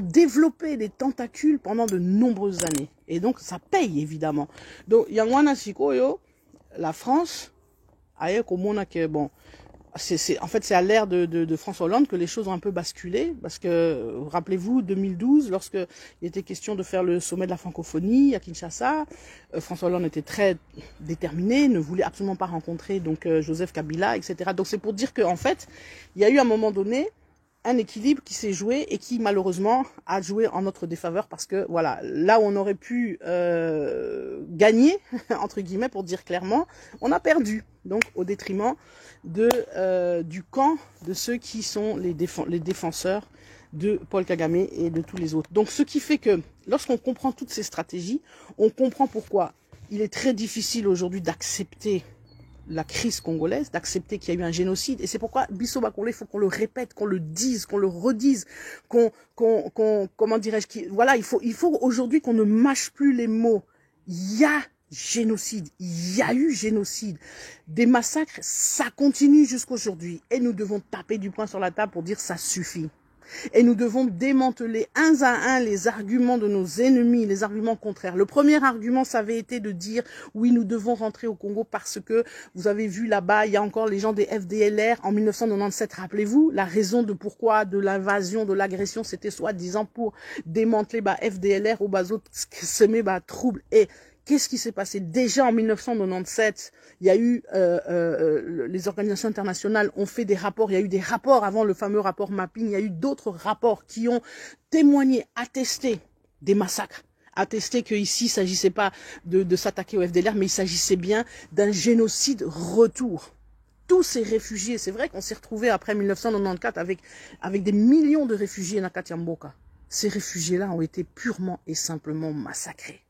développé des tentacules pendant de nombreuses années. Et donc, ça paye, évidemment. Donc, Yangwana Sikoyo, la France, aye, komona que, bon, en fait, c'est à l'ère de François Hollande que les choses ont un peu basculé, parce que, rappelez-vous, 2012, lorsque il était question de faire le sommet de la francophonie à Kinshasa, François Hollande était très déterminé, ne voulait absolument pas rencontrer donc Joseph Kabila, etc. Donc c'est pour dire qu'en fait, il y a eu à un moment donné un équilibre qui s'est joué et qui malheureusement a joué en notre défaveur parce que voilà, là où on aurait pu gagner, entre guillemets pour dire clairement, on a perdu, donc au détriment du camp de ceux qui sont les défenseurs de Paul Kagame et de tous les autres. Donc ce qui fait que lorsqu'on comprend toutes ces stratégies, on comprend pourquoi il est très difficile aujourd'hui d'accepter la crise congolaise, d'accepter qu'il y a eu un génocide. Et c'est pourquoi Bisso Bakole, il faut qu'on le répète, qu'on le dise, qu'on le redise, comment dirais-je, voilà, il faut aujourd'hui qu'on ne mâche plus les mots. Il y a génocide, il y a eu génocide. Des massacres, ça continue jusqu'aujourd'hui. Et nous devons taper du poing sur la table pour dire ça suffit. Et nous devons démanteler un à un les arguments de nos ennemis, les arguments contraires. Le premier argument, ça avait été de dire, oui, nous devons rentrer au Congo parce que, vous avez vu là-bas, il y a encore les gens des FDLR en 1997, rappelez-vous, la raison de pourquoi de l'invasion, de l'agression, c'était soi-disant pour démanteler FDLR au bateau, semer trouble. Et qu'est-ce qui s'est passé? Déjà en 1997, il y a eu, les organisations internationales ont fait des rapports, il y a eu des rapports avant le fameux rapport Mapping, il y a eu d'autres rapports qui ont témoigné, attesté des massacres, attesté qu'ici, il ne s'agissait pas de s'attaquer au FDLR, mais il s'agissait bien d'un génocide retour. Tous ces réfugiés, c'est vrai qu'on s'est retrouvés après 1994 avec des millions de réfugiés à Katiamboka. Ces réfugiés-là ont été purement et simplement massacrés.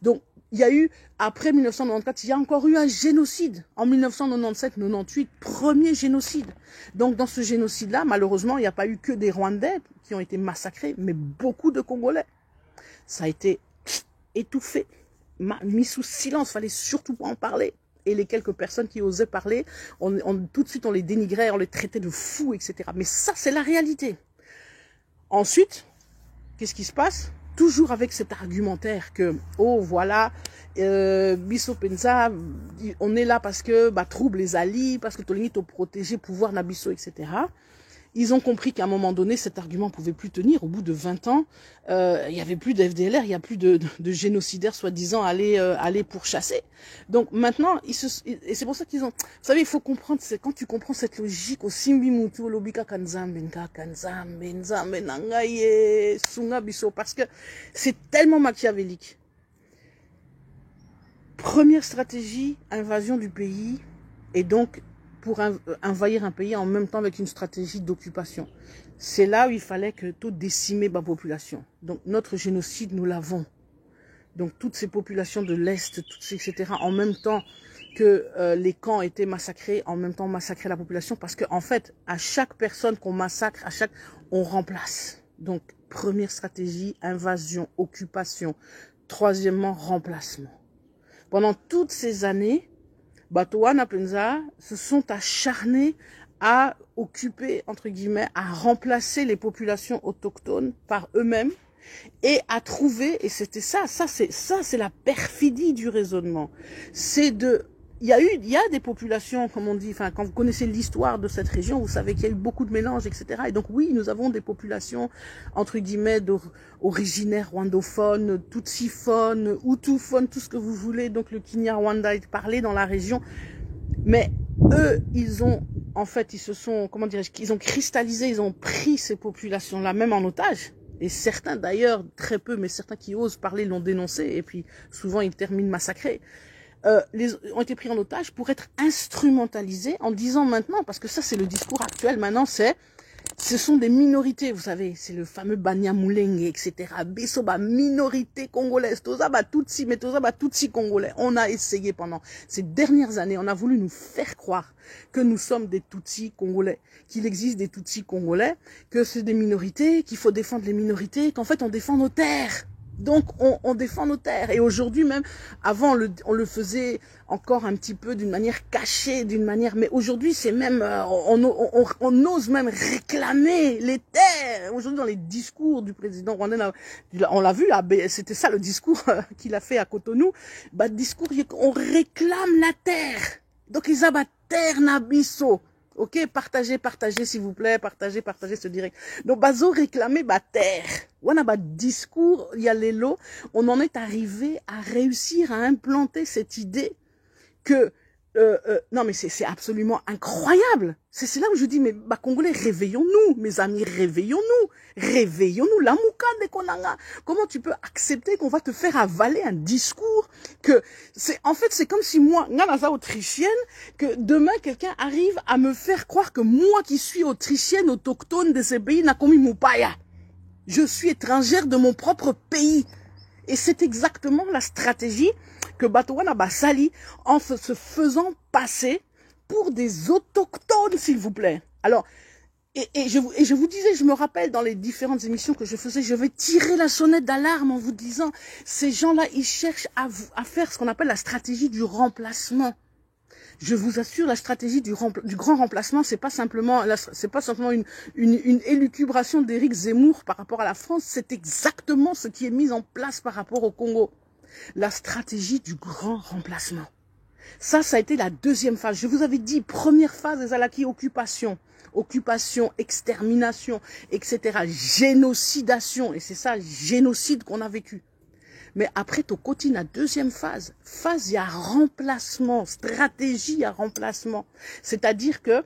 Donc, il y a eu, après 1994, il y a encore eu un génocide. En 1997-98, premier génocide. Donc, dans ce génocide-là, malheureusement, il n'y a pas eu que des Rwandais qui ont été massacrés, mais beaucoup de Congolais. Ça a été étouffé, mis sous silence, il fallait surtout pas en parler. Et les quelques personnes qui osaient parler, tout de suite, on les dénigrait, on les traitait de fous, etc. Mais ça, c'est la réalité. Ensuite, qu'est-ce qui se passe ? Toujours avec cet argumentaire que, oh voilà, Bisso Penza, on est là parce que trouble les alliés, parce que Tolingi t'a protégé, pouvoir Nabisso, etc. Ils ont compris qu'à un moment donné, cet argument pouvait plus tenir. Au bout de 20 ans, il y avait plus de FDLR, il y a plus de génocidaires soi-disant aller pourchasser. Donc maintenant, et c'est pour ça qu'ils ont... Vous savez, il faut comprendre, quand tu comprends cette logique, au Simbi Mutu, au Lobika Kanzambe, Nzambe, Nangaye, Sunga Bisso, parce que c'est tellement machiavélique. Première stratégie, invasion du pays, et donc pour envahir un pays en même temps avec une stratégie d'occupation. C'est là où il fallait que tout décimer la population. Donc notre génocide, nous l'avons. donc toutes ces populations de l'Est, etc., en même temps que les camps étaient massacrés, en même temps massacrer la population, parce que en fait, à chaque personne qu'on massacre, on remplace. Donc, première stratégie, invasion, occupation. Troisièmement, remplacement. Pendant toutes ces années, Batoana Penza se sont acharnés à occuper, entre guillemets, à remplacer les populations autochtones par eux-mêmes et à trouver, et c'était ça c'est la perfidie du raisonnement. Il y a des populations, comme on dit, enfin, quand vous connaissez l'histoire de cette région, vous savez qu'il y a eu beaucoup de mélanges, etc. Et donc, oui, nous avons des populations, entre guillemets, originaires rwandophones, tutsiphones, hutuophones, tout ce que vous voulez. Donc, le Kinyarwanda est parlé dans la région. Mais eux, ils ont cristallisé, ils ont pris ces populations-là, même en otage. Et certains, d'ailleurs, très peu, mais certains qui osent parler l'ont dénoncé. Et puis, souvent, ils terminent massacrés. Ont été pris en otage pour être instrumentalisés en disant maintenant, parce que ça c'est le discours actuel maintenant, ce sont des minorités, vous savez, c'est le fameux Banyamulenge, etc. Besoba, minorité congolaise, Tozaba Tutsi, mais Tozaba Tutsi congolais. On a essayé pendant ces dernières années, on a voulu nous faire croire que nous sommes des Tutsis congolais, qu'il existe des Tutsis congolais, que c'est des minorités, qu'il faut défendre les minorités, qu'en fait on défend nos terres. Donc, on défend nos terres. Et aujourd'hui même, avant, on le faisait encore un petit peu d'une manière cachée, mais aujourd'hui, c'est même, on ose même réclamer les terres. Aujourd'hui, dans les discours du président rwandais, on l'a vu, là, c'était ça le discours qu'il a fait à Cotonou. Discours, on réclame la terre. Donc, ils ont terre nabiso. Ok, partagez, s'il vous plaît, partagez ce direct. Donc, bazo réclamer terre. On a discours, il y a les lots. On en est arrivé à réussir à implanter cette idée que, non, mais c'est absolument incroyable. C'est là où je dis, mais, Congolais, réveillons-nous, mes amis, réveillons-nous, la mouka de Konanga. Comment tu peux accepter qu'on va te faire avaler un discours que, en fait, c'est comme si moi, Nganaza autrichienne, que demain, quelqu'un arrive à me faire croire que moi qui suis autrichienne, autochtone de ces pays, n'a commis Moupaya. Je suis étrangère de mon propre pays. Et c'est exactement la stratégie que Batoana Basali, en se faisant passer pour des autochtones, s'il vous plaît. Alors, et je vous disais, je me rappelle dans les différentes émissions que je faisais, je vais tirer la sonnette d'alarme en vous disant, ces gens-là, ils cherchent à faire ce qu'on appelle la stratégie du remplacement. Je vous assure, la stratégie du grand remplacement, c'est pas simplement une élucubration d'Éric Zemmour par rapport à la France, c'est exactement ce qui est mis en place par rapport au Congo. La stratégie du grand remplacement. Ça a été la deuxième phase. Je vous avais dit, première phase des Alaki, occupation, extermination, etc. Génocidation. Et c'est ça, génocide qu'on a vécu. Mais après, Tokoti, la deuxième phase, il y a remplacement, stratégie à remplacement. C'est-à-dire que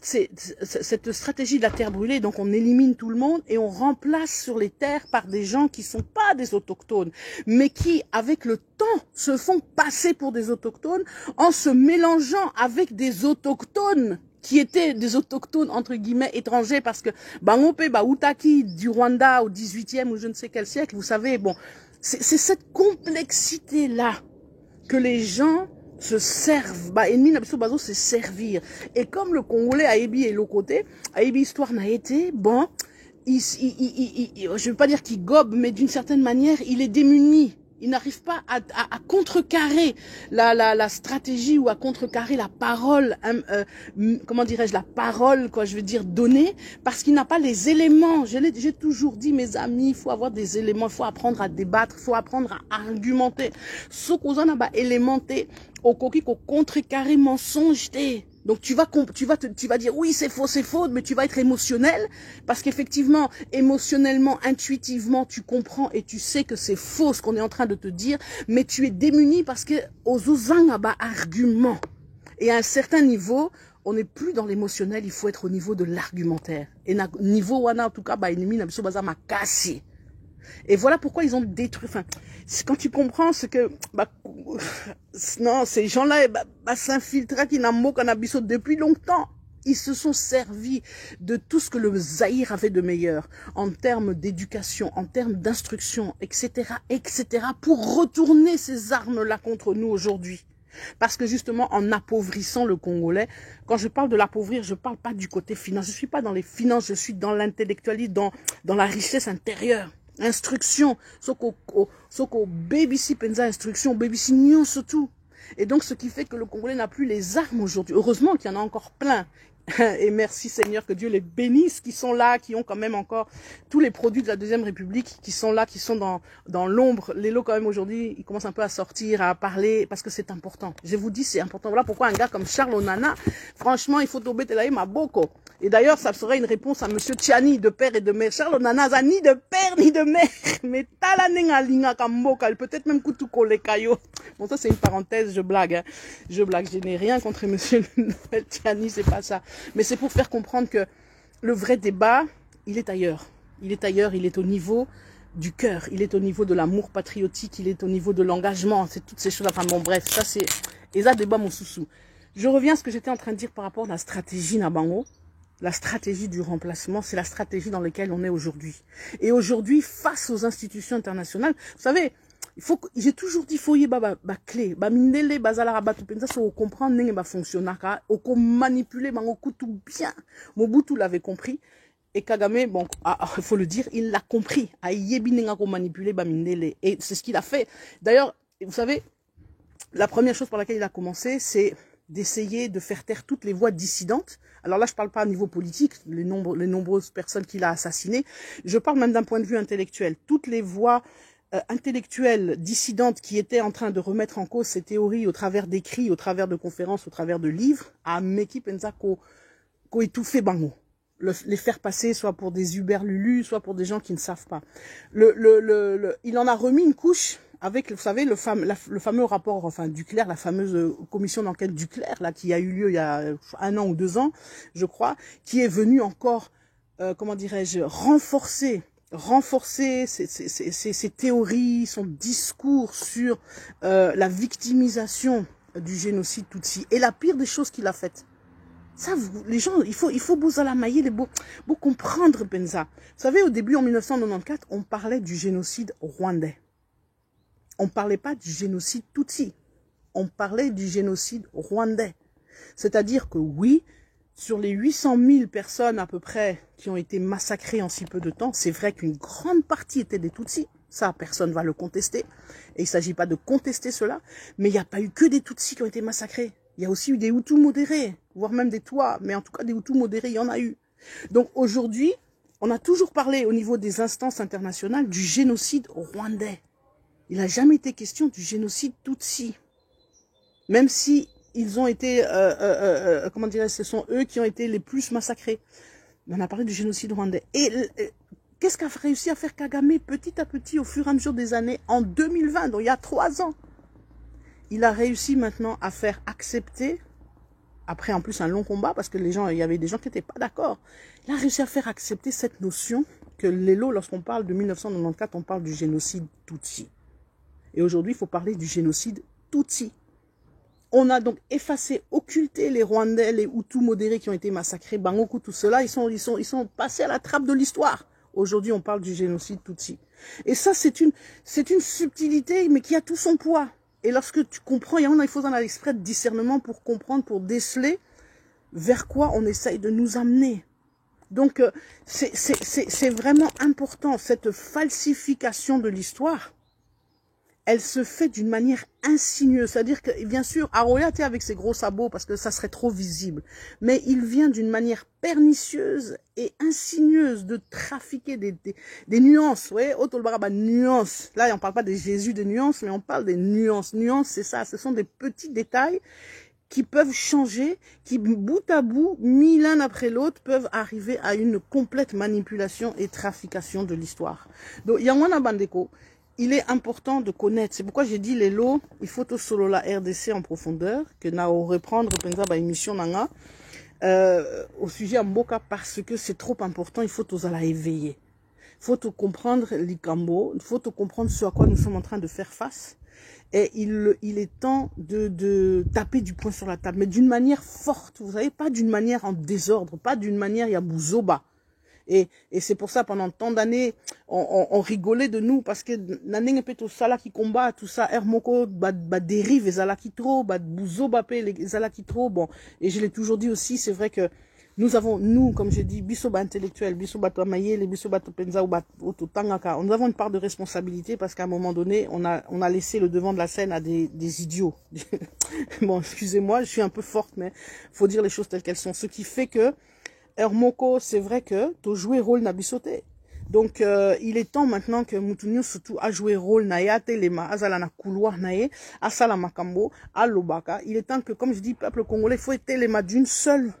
cette stratégie de la terre brûlée, donc on élimine tout le monde et on remplace sur les terres par des gens qui sont pas des autochtones, mais qui, avec le temps, se font passer pour des autochtones en se mélangeant avec des autochtones qui étaient des autochtones, entre guillemets, étrangers, parce que Bangope, Utaki, du Rwanda au 18e ou je ne sais quel siècle, vous savez, bon, c'est cette complexité-là que les gens se servent. Ennemi Nabiso Bazo, c'est servir. Et comme le Congolais Aebi est l'autre côté, Aebi histoire n'a été, bon, je veux pas dire qu'il gobe, mais d'une certaine manière, il est démuni. Il n'arrive pas à contrecarrer la stratégie ou à contrecarrer la parole, comment dirais-je, la parole, quoi, je veux dire, donnée, parce qu'il n'a pas les éléments. J'ai toujours dit, mes amis, il faut avoir des éléments, il faut apprendre à débattre, il faut apprendre à argumenter. Ce qu'on a pas élémenté, au coquille, au contrecarré mensonge. Donc tu vas dire oui c'est faux, mais tu vas être émotionnel parce qu'effectivement émotionnellement, intuitivement tu comprends et tu sais que c'est faux ce qu'on est en train de te dire, mais tu es démuni parce que aux argument. Et à un certain niveau, on n'est plus dans l'émotionnel, il faut être au niveau de l'argumentaire. Et niveau wana en tout cas ennemi na biso baza makasi. Et voilà pourquoi ils ont détruit. Enfin, quand tu comprends ce que, non, ces gens-là, s'infiltrent qui n'a mot cannabis depuis longtemps. Ils se sont servis de tout ce que le Zaïre avait de meilleur en termes d'éducation, en termes d'instruction, etc., etc., pour retourner ces armes-là contre nous aujourd'hui. Parce que justement, en appauvrissant le Congolais, quand je parle de l'appauvrir, je ne parle pas du côté finance. Je ne suis pas dans les finances, je suis dans l'intellectualisme, dans la richesse intérieure. Instruction, soko baby si penza instruction, baby si nion surtout. Et donc, ce qui fait que le Congolais n'a plus les armes aujourd'hui. Heureusement qu'il y en a encore plein. Et merci Seigneur, que Dieu les bénisse, qui sont là, qui ont quand même encore tous les produits de la Deuxième République, qui sont là, qui sont dans l'ombre. Les lots quand même aujourd'hui, ils commencent un peu à sortir, à parler, parce que c'est important. Je vous dis, c'est important. Voilà pourquoi un gars comme Charles Onana, franchement, il faut tomber Telaï Maboko. Et d'ailleurs, ça serait une réponse à monsieur Tchani, de père et de mère. Charles Onana, ça ni de père ni de mère. Mais talanenga linga kamboka, peut-être même kutuko le kayo. Bon, ça c'est une parenthèse, je blague. Hein. Je blague, je n'ai rien contre monsieur Tchani, c'est pas ça. Mais c'est pour faire comprendre que le vrai débat, il est ailleurs. Il est ailleurs, il est au niveau du cœur, il est au niveau de l'amour patriotique, il est au niveau de l'engagement, c'est toutes ces choses. Enfin bon, bref, ça c'est... Et ça, débat mon sous-sous. Je reviens à ce que j'étais en train de dire par rapport à la stratégie Nabango. La stratégie du remplacement, c'est la stratégie dans laquelle on est aujourd'hui. Et aujourd'hui, face aux institutions internationales, vous savez, j'ai toujours dit faut y clé mindele bazala batu penza so comprendre nenge ba fonctionnaka oko manipuler bango kutu bien. Mobutu l'avait compris et Kagame, bon, il faut le dire, il l'a compris. A yebi nenga ko manipuler ba mindele et c'est ce qu'il a fait. D'ailleurs, vous savez, la première chose par laquelle il a commencé, c'est d'essayer de faire taire toutes les voix dissidentes. Alors là, je parle pas au niveau politique, les nombreuses personnes qu'il a assassinées. Je parle même d'un point de vue intellectuel. Toutes les voix intellectuelles dissidentes qui étaient en train de remettre en cause ces théories au travers d'écrits, au travers de conférences, au travers de livres, à Meki Penza ko étouffé bango. Les faire passer soit pour des Uberlulu, soit pour des gens qui ne savent pas. Il en a remis une couche avec, vous savez, le fameux rapport, enfin, Duclerc, la fameuse commission d'enquête Duclerc, là, qui a eu lieu il y a 1 an ou 2 ans, je crois, qui est venue encore, comment dirais-je, renforcer ses théories, son discours sur la victimisation du génocide Tutsi. Et la pire des choses qu'il a faites, ça, les gens, il faut bousalamailler, les beaux comprendre, Benza. Vous savez, au début, en 1994, on parlait du génocide rwandais. On parlait pas du génocide Tutsi. On parlait du génocide rwandais. C'est-à-dire que oui, sur les 800 000 personnes à peu près qui ont été massacrées en si peu de temps, c'est vrai qu'une grande partie étaient des Tutsis. Ça, personne ne va le contester. Et il ne s'agit pas de contester cela. Mais il n'y a pas eu que des Tutsis qui ont été massacrés. Il y a aussi eu des Hutus modérés, voire même des Tois. Mais en tout cas, des Hutus modérés, il y en a eu. Donc aujourd'hui, on a toujours parlé au niveau des instances internationales du génocide rwandais. Il n'a jamais été question du génocide Tutsi. Même si ils ont été, comment dirais-je, ce sont eux qui ont été les plus massacrés. Mais on a parlé du génocide rwandais. Et qu'est-ce qu'a réussi à faire Kagame petit à petit au fur et à mesure des années en 2020, donc il y a 3 ans? Il a réussi maintenant à faire accepter, après en plus un long combat, parce que il y avait des gens qui n'étaient pas d'accord. Il a réussi à faire accepter cette notion que l'élo, lorsqu'on parle de 1994, on parle du génocide Tutsi. Et aujourd'hui, il faut parler du génocide Tutsi. On a donc effacé, occulté les Rwandais, les Hutus modérés qui ont été massacrés, Bangoku, tout cela, ils sont passés à la trappe de l'histoire. Aujourd'hui, on parle du génocide Tutsi. Et ça, c'est une subtilité, mais qui a tout son poids. Et lorsque tu comprends, il faut en aller exprès de discernement pour comprendre, pour déceler vers quoi on essaye de nous amener. Donc, c'est vraiment important, cette falsification de l'histoire. Elle se fait d'une manière insinueuse. C'est-à-dire que, bien sûr, Aroya était avec ses gros sabots parce que ça serait trop visible. Mais il vient d'une manière pernicieuse et insinueuse de trafiquer des nuances. Vous voyez, nuances. Là, on ne parle pas des Jésus de nuances, mais on parle des nuances. Nuances, c'est ça. Ce sont des petits détails qui peuvent changer, qui bout à bout, mis l'un après l'autre, peuvent arriver à une complète manipulation et trafication de l'histoire. Donc, Yangwana Bandeko, il est important de connaître. C'est pourquoi j'ai dit les lots, il faut tout solo la RDC en profondeur, que na reprendre émission nanga au sujet Mboka parce que c'est trop important. Il faut tous la éveiller. Il faut tout comprendre l'ikambo. Il faut tout comprendre ce à quoi nous sommes en train de faire face. Et il est temps de taper du poing sur la table, mais d'une manière forte, vous savez, pas d'une manière en désordre, pas d'une manière yabouzoba. Et c'est pour ça, pendant tant d'années, on rigolait de nous, parce que naning pe to sala qui combat, tout ça, Hermoko, dérive, ezala qui trop, bouzo bapé, ezala qui trop, bon. Et je l'ai toujours dit aussi, c'est vrai que nous, comme j'ai dit, bisoba intellectuel, bisoba toamaye, les bisoba topenza ou totangaka, nous avons une part de responsabilité, parce qu'à un moment donné, on a laissé le devant de la scène à des idiots. Bon, excusez-moi, je suis un peu forte, mais faut dire les choses telles qu'elles sont. Ce qui fait que, Hermoko, c'est vrai que tu as joué rôle na bisoté. Donc, il est temps maintenant que Moutounio surtout a joué rôle na ya telema, azala na couloir na ye, asala makambo, a lobaka. Il est temps que, comme je dis, peuple congolais, il faut être telema d'une seule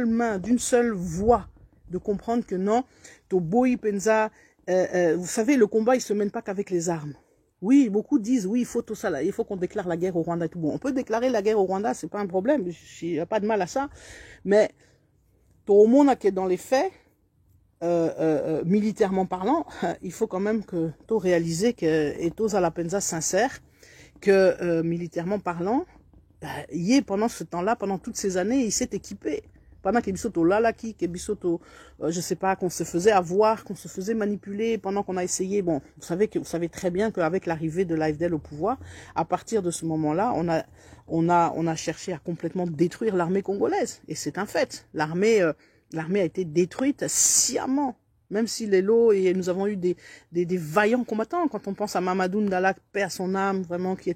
main, d'une seule voix, de comprendre que non, to boi penza, vous savez, le combat, il se mène pas qu'avec les armes. Oui, beaucoup disent, oui, il faut tout ça là, il faut qu'on déclare la guerre au Rwanda et tout. Bon, on peut déclarer la guerre au Rwanda, c'est pas un problème, il n'y a pas de mal à ça, mais tout le monde qui est dans les faits, militairement parlant, il faut quand même que tu réalises que Etos à la penza sincère, que militairement parlant, pendant ce temps-là, pendant toutes ces années, il s'est équipé. Pendant que Bisoto Lalaki, que Bisoto, je sais pas, qu'on se faisait avoir, qu'on se faisait manipuler, pendant qu'on a essayé, bon, vous savez très bien qu'avec l'arrivée de l'AFDL au pouvoir, à partir de ce moment-là, on a cherché à complètement détruire l'armée congolaise. Et c'est un fait. L'armée a été détruite sciemment. Même si les lots, et nous avons eu des vaillants combattants, quand on pense à Mamadou Ndala, paix à son âme, vraiment, qui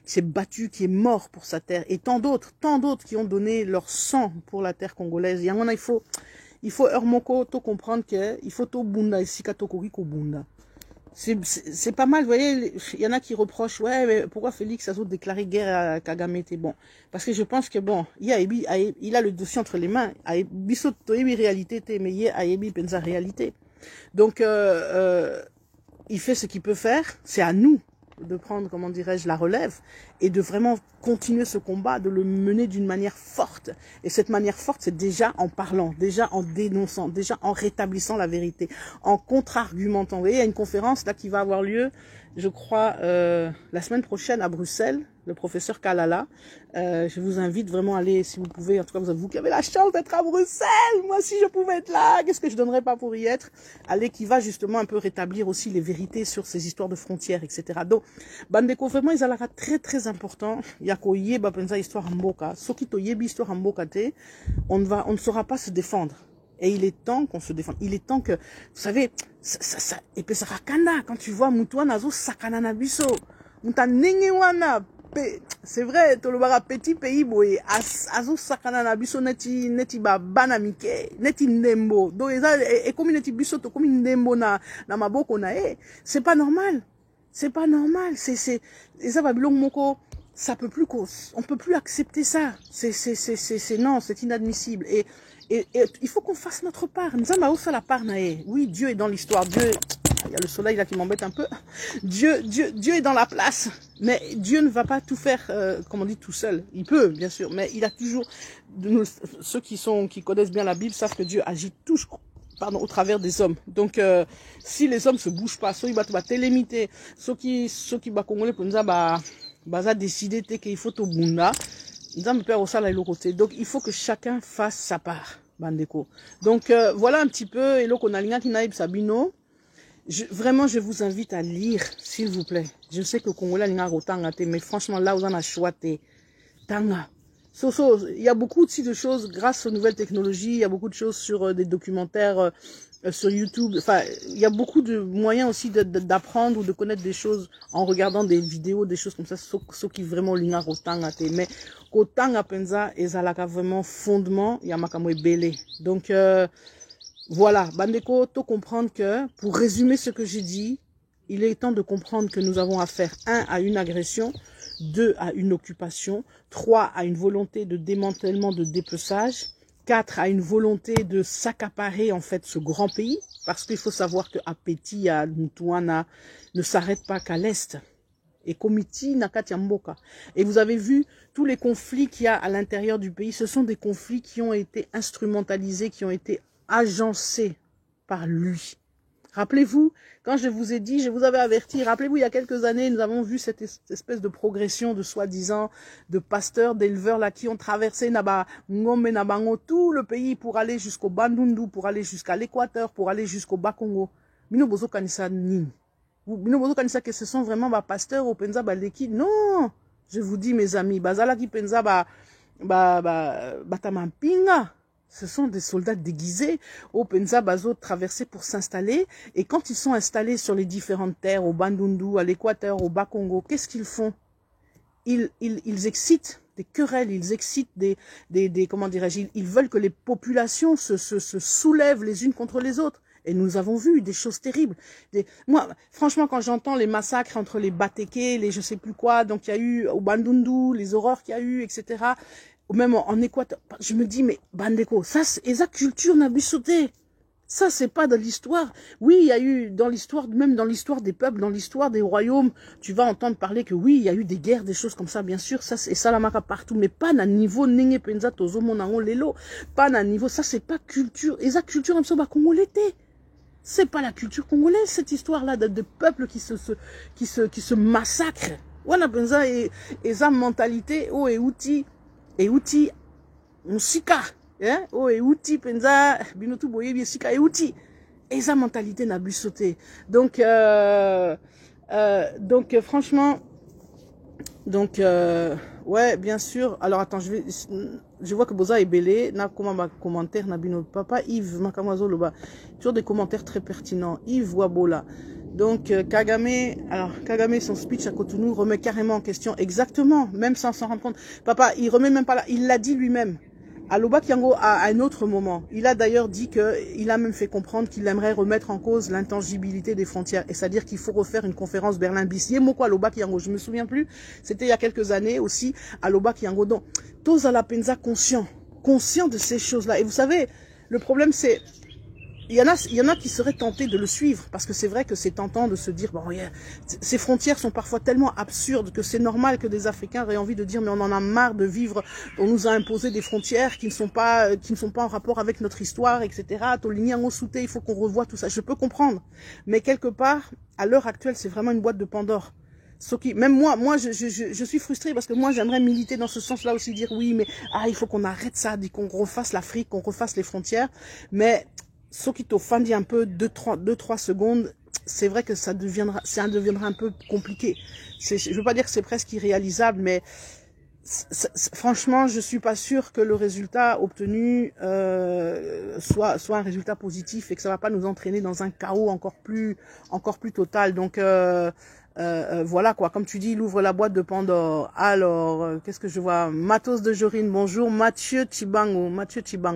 s'est battu, qui est mort pour sa terre, et tant d'autres qui ont donné leur sang pour la terre congolaise. Il faut Hermoko, to comprendre que, il faut to bunda, ici, kato koriko bunda. C'est pas mal, vous voyez, il y en a qui reprochent, ouais, mais pourquoi Félix a déclaré guerre à Kagame? Bon, parce que je pense que bon, il a le dossier entre les mains, biso toyebi réalité, mais il a pensa réalité. Donc, il fait ce qu'il peut faire, c'est à nous de prendre, comment dirais-je, la relève et de vraiment continuer ce combat, de le mener d'une manière forte. Et cette manière forte, c'est déjà en parlant, déjà en dénonçant, déjà en rétablissant la vérité, en contre-argumentant. Vous voyez, il y a une conférence là qui va avoir lieu, je crois, la semaine prochaine à Bruxelles, le professeur Kalala. Je vous invite vraiment à aller, si vous pouvez, en tout cas vous qui avez la chance d'être à Bruxelles, moi si je pouvais être là, qu'est-ce que je donnerais pas pour y être? Allez, qui va justement un peu rétablir aussi les vérités sur ces histoires de frontières, etc. Donc, Bandeko, vraiment, ils ont très très important. Yako yeba penza histoire mboka. Soki to yebi histoire mboka te, on ne saura pas se défendre. Et il est temps qu'on se défende. Il est temps que, vous savez, et puis ça rakanda, quand tu vois Moutouan azo sakana na biso, Mouta nengewana, c'est vrai, tolobara petit pays boy, azo sakana na biso neti ba banamike, neti ndembo. Donc et comme neti biso to comme ndembo na maboko na c'est pas normal. C'est pas normal, c'est ça va bilong moko, ça peut plus, on peut plus accepter ça. Non, c'est inadmissible. Et il faut qu'on fasse notre part. Nzamba osa la part nae. Oui, Dieu est dans l'histoire. Dieu, il y a le soleil là qui m'embête un peu. Dieu est dans la place. Mais Dieu ne va pas tout faire, comme on dit, tout seul. Il peut, bien sûr, mais il a toujours, ceux qui connaissent bien la Bible savent que Dieu agit toujours, au travers des hommes. Donc, si les hommes se bougent pas, soit ils battent télémité, ceux qui congolais pour nous a décidé qu'il faut au bunda, ils ont peur au sale et l'autre côté. Donc, il faut que chacun fasse sa part, bandeko. Donc, voilà un petit peu, et là, qu'on a l'ingénieur qui naïb Sabino. Vraiment, je vous invite à lire, s'il vous plaît. Je sais que le Congolais n'a pas mais franchement, là, vous en avez choisi. Tanga. Il y a beaucoup aussi de choses grâce aux nouvelles technologies, il y a beaucoup de choses sur des documentaires sur YouTube. Enfin, il y a beaucoup de moyens aussi d'apprendre ou de connaître des choses en regardant des vidéos, des choses comme ça, ce qui vraiment l'ingénieur otangate. Mais otanga penza ezalaka vraiment fondement, il y a makamwe belé. Donc voilà, bandeko, to comprendre que pour résumer ce que j'ai dit, il est temps de comprendre que nous avons affaire 1 à une agression, 2 à une occupation, 3 à une volonté de démantèlement, de dépeçage, 4 à une volonté de s'accaparer en fait ce grand pays, parce qu'il faut savoir que Apeti à Moutouana ne s'arrête pas qu'à l'est. Et Komiti Nakati Mboka. Et vous avez vu tous les conflits qu'il y a à l'intérieur du pays, ce sont des conflits qui ont été instrumentalisés, qui ont été agencés par lui. Rappelez-vous, quand je vous ai dit, je vous avais averti, rappelez-vous, il y a quelques années, nous avons vu cette espèce de progression de soi-disant de pasteurs, d'éleveurs là qui ont traversé Ngombe, Nabango, tout le pays pour aller jusqu'au Bandundu, pour aller jusqu'à l'Équateur, pour aller jusqu'au Bas-Congo. Mino Bozo Kanisa Ning. Mino Bozo Kanisa que ce sont vraiment pasteurs au Penza Baleki. Non! Je vous dis, mes amis, Bazala qui Penza Batamampinga. Ce sont des soldats déguisés au Penza Bazo traversés pour s'installer. Et quand ils sont installés sur les différentes terres, au Bandundu, à l'Équateur, au Bas-Congo, qu'est-ce qu'ils font? Ils excitent des querelles, ils excitent comment dirais-je, ils veulent que les populations se soulèvent les unes contre les autres. Et nous avons vu des choses terribles. Moi, franchement, quand j'entends les massacres entre les Batéké, les je sais plus quoi, donc il y a eu au Bandundu, les horreurs qu'il y a eu, etc., ou même en Équateur, je me dis, mais Bandeko, ça, c'est la culture n'a sauté. Ça, c'est pas de l'histoire. Oui, il y a eu dans l'histoire, même dans l'histoire des peuples, dans l'histoire des royaumes, tu vas entendre parler que oui, il y a eu des guerres, des choses comme ça, bien sûr, ça, et ça la marque partout, mais pas à niveau Nenge Penza Tozo Monango Lelo, pas à niveau, ça, c'est pas culture. Et ça, culture, même ça, congolais. C'est pas la culture congolaise, cette histoire-là de peuples qui se massacrent. Voilà, Penza, et sa mentalité, oh, et outil, Moussika, hein? Oh, et outil, Penza, Binotu Boye, Biesika, et outil. Et sa mentalité n'a bu sauter. Donc, franchement, ouais, bien sûr. Alors, attends, je vois que Boza est belé. Na comment commentaire, na bino papa, Yves, Makamazo, Loba. Toujours des commentaires très pertinents. Yves Wabola. Donc, Kagame, son speech à Cotonou remet carrément en question, exactement, même sans s'en rendre compte. Papa, il remet même pas là, il l'a dit lui-même. Aloba Kiango, à un autre moment, il a d'ailleurs dit il a même fait comprendre qu'il aimerait remettre en cause l'intangibilité des frontières. Et c'est-à-dire qu'il faut refaire une conférence Berlin-Bis. Yemoko Aloba Kiango, je me souviens plus. C'était il y a quelques années aussi, Aloba Kiango. Donc, tous à la Penza conscient de ces choses-là. Et vous savez, le problème c'est, il y en a qui seraient tentés de le suivre, parce que c'est vrai que c'est tentant de se dire, bon, ces frontières sont parfois tellement absurdes que c'est normal que des Africains aient envie de dire, mais on en a marre de vivre, on nous a imposé des frontières qui ne sont pas en rapport avec notre histoire, etc. Il faut qu'on revoie tout ça. Je peux comprendre. Mais quelque part, à l'heure actuelle, c'est vraiment une boîte de Pandore. Même moi, je suis frustrée parce que moi, j'aimerais militer dans ce sens-là aussi, dire oui, mais, il faut qu'on arrête ça, qu'on refasse l'Afrique, qu'on refasse les frontières. Mais, ce qui t'offendit un peu 2-3 secondes, c'est vrai que ça deviendra un peu compliqué. Je veux pas dire que c'est presque irréalisable, mais franchement, je suis pas sûre que le résultat obtenu soit un résultat positif et que ça va pas nous entraîner dans un chaos encore plus total. Donc voilà quoi, comme tu dis, il ouvre la boîte de Pandore. Alors, qu'est-ce que je vois? Matos de Jorine, bonjour. Mathieu Chibango,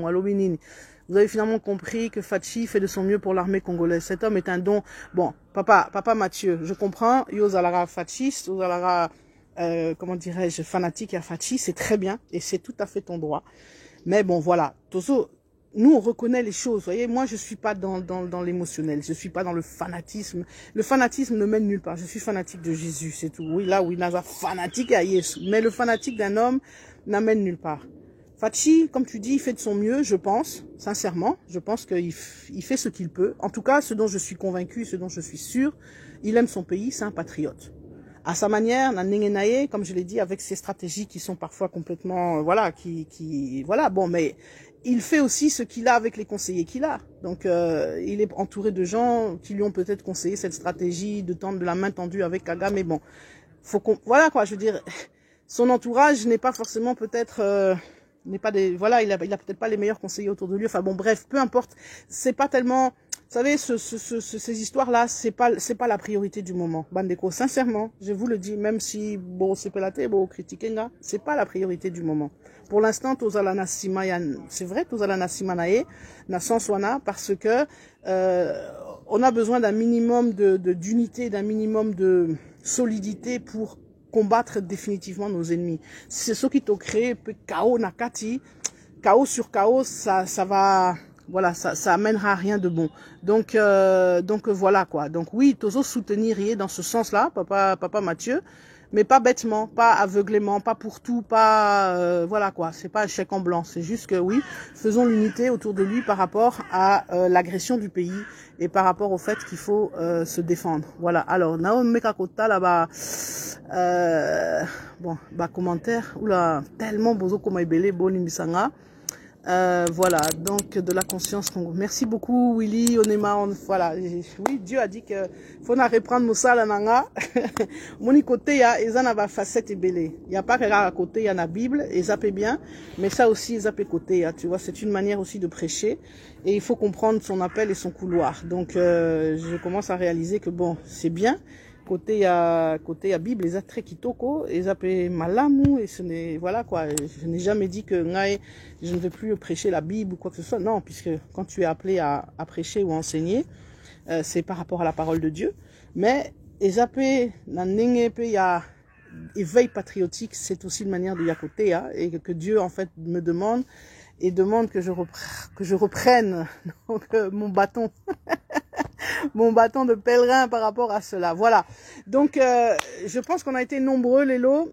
allo Binini. Vous avez finalement compris que Fachi fait de son mieux pour l'armée congolaise. Cet homme est un don. Bon, papa Mathieu, je comprends. Yozalara fasciste, Yozalara, comment dirais-je, fanatique à Fachi, c'est très bien et c'est tout à fait ton droit. Mais bon, voilà. Tozo, nous, on reconnaît les choses. Vous voyez, moi, je suis pas dans l'émotionnel. Je suis pas dans le fanatisme. Le fanatisme ne mène nulle part. Je suis fanatique de Jésus, c'est tout. Oui, là, oui, Naza fanatique à Yesu. Mais le fanatique d'un homme n'amène nulle part. Fachi, comme tu dis, il fait de son mieux, je pense, sincèrement. Je pense qu'il fait ce qu'il peut. En tout cas, ce dont je suis convaincu, ce dont je suis sûr, il aime son pays, c'est un patriote. À sa manière, Nanengenaye, comme je l'ai dit, avec ses stratégies qui sont parfois complètement, voilà, voilà, bon, mais il fait aussi ce qu'il a avec les conseillers qu'il a. Donc, il est entouré de gens qui lui ont peut-être conseillé cette stratégie de tendre de la main tendue avec Kagame, mais bon, voilà quoi, je veux dire, son entourage n'est pas forcément peut-être... il a peut-être pas les meilleurs conseillers autour de lui. Enfin bon, bref, peu importe. C'est pas tellement, vous savez, ces histoires-là, c'est pas la priorité du moment. Bandeko, sincèrement, je vous le dis, même si bon, c'est pelaté, bon, critiquer là, c'est pas la priorité du moment. Pour l'instant, Tozalana Simayan, c'est vrai, Tozalana Simanae, na Sanswana, parce que on a besoin d'un minimum d'unité, d'un minimum de solidité pour combattre définitivement nos ennemis. C'est ce qui t'a créé chaos nakati, chaos sur chaos, ça va, voilà, ça amènera à rien de bon. Donc voilà quoi. Donc oui, Tozo soutenir dans ce sens-là, papa Mathieu. mais pas bêtement, pas aveuglément, pas pour tout, pas voilà quoi, c'est pas un chèque en blanc, c'est juste que oui, faisons l'unité autour de lui par rapport à l'agression du pays et par rapport au fait qu'il faut se défendre. Voilà. Alors Naomi Mekakota là-bas, bon, bah commentaire, oula, tellement bozo comme ebele boni misanga. Voilà, donc de la conscience. Merci beaucoup Willy, Onema, voilà, oui, Dieu a dit que faut na reprendre Moussa la nanga. Moni côté ya ezana ba facette et belé. Il y a pas que à côté il y a la Bible et ça peut bien, mais ça aussi ça peut côté ya, tu vois, c'est une manière aussi de prêcher et il faut comprendre son appel et son couloir. Donc je commence à réaliser que bon, c'est bien. Côté ya Bible, les a très kitoko, les a malamu, et ce n'est, voilà quoi, je n'ai jamais dit que je ne vais plus prêcher la Bible ou quoi que ce soit, non, puisque quand tu es appelé à prêcher ou à enseigner, c'est par rapport à la parole de Dieu, mais les a ya éveil patriotique, c'est aussi une manière de yakoté, et que Dieu en fait me demande, et demande que je reprenne donc, mon bâton. Mon bâton de pèlerin par rapport à cela. Voilà. Donc, je pense qu'on a été nombreux, les lots,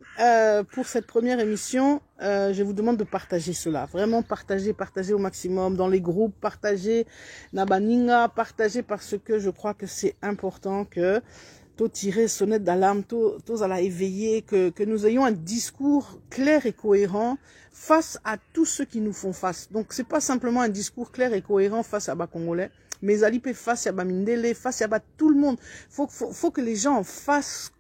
pour cette première émission. Je vous demande de partager cela. Vraiment partager au maximum dans les groupes, partager Nabaninga, partager parce que je crois que c'est important que tout tirer sonnette d'alarme, tout à la éveiller, que nous ayons un discours clair et cohérent face à tous ceux qui nous font face. Donc, c'est pas simplement un discours clair et cohérent face à Congolais, mais Alipé face à Mindele, face à tout le monde. Faut que les gens fassent,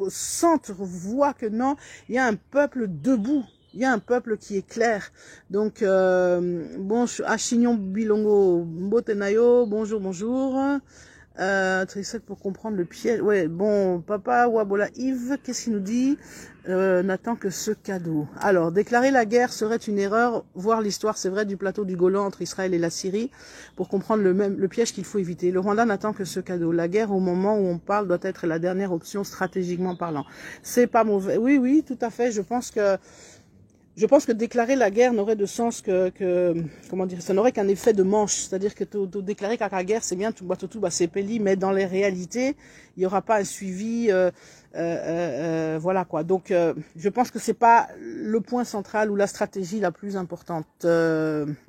sentent, voient que non, il y a un peuple debout. Il y a un peuple qui est clair. Donc, bon, Achignon Bilongo Mbotenayo, bonjour. Trissette pour comprendre le piège. Ouais, bon, papa Wabola Yves, qu'est-ce qu'il nous dit? N'attend que ce cadeau. Alors, déclarer la guerre serait une erreur. Voir l'histoire, c'est vrai, du plateau du Golan entre Israël et la Syrie pour comprendre le piège qu'il faut éviter. Le Rwanda n'attend que ce cadeau. La guerre, au moment où on parle, doit être la dernière option stratégiquement parlant. C'est pas mauvais. Oui, tout à fait. Je pense que déclarer la guerre n'aurait de sens comment dire, ça n'aurait qu'un effet de manche. C'est-à-dire que déclarer qu'à la guerre, c'est bien, tout, c'est peli, mais dans les réalités, il n'y aura pas un suivi, voilà quoi. Donc, je pense que c'est pas le point central ou la stratégie la plus importante.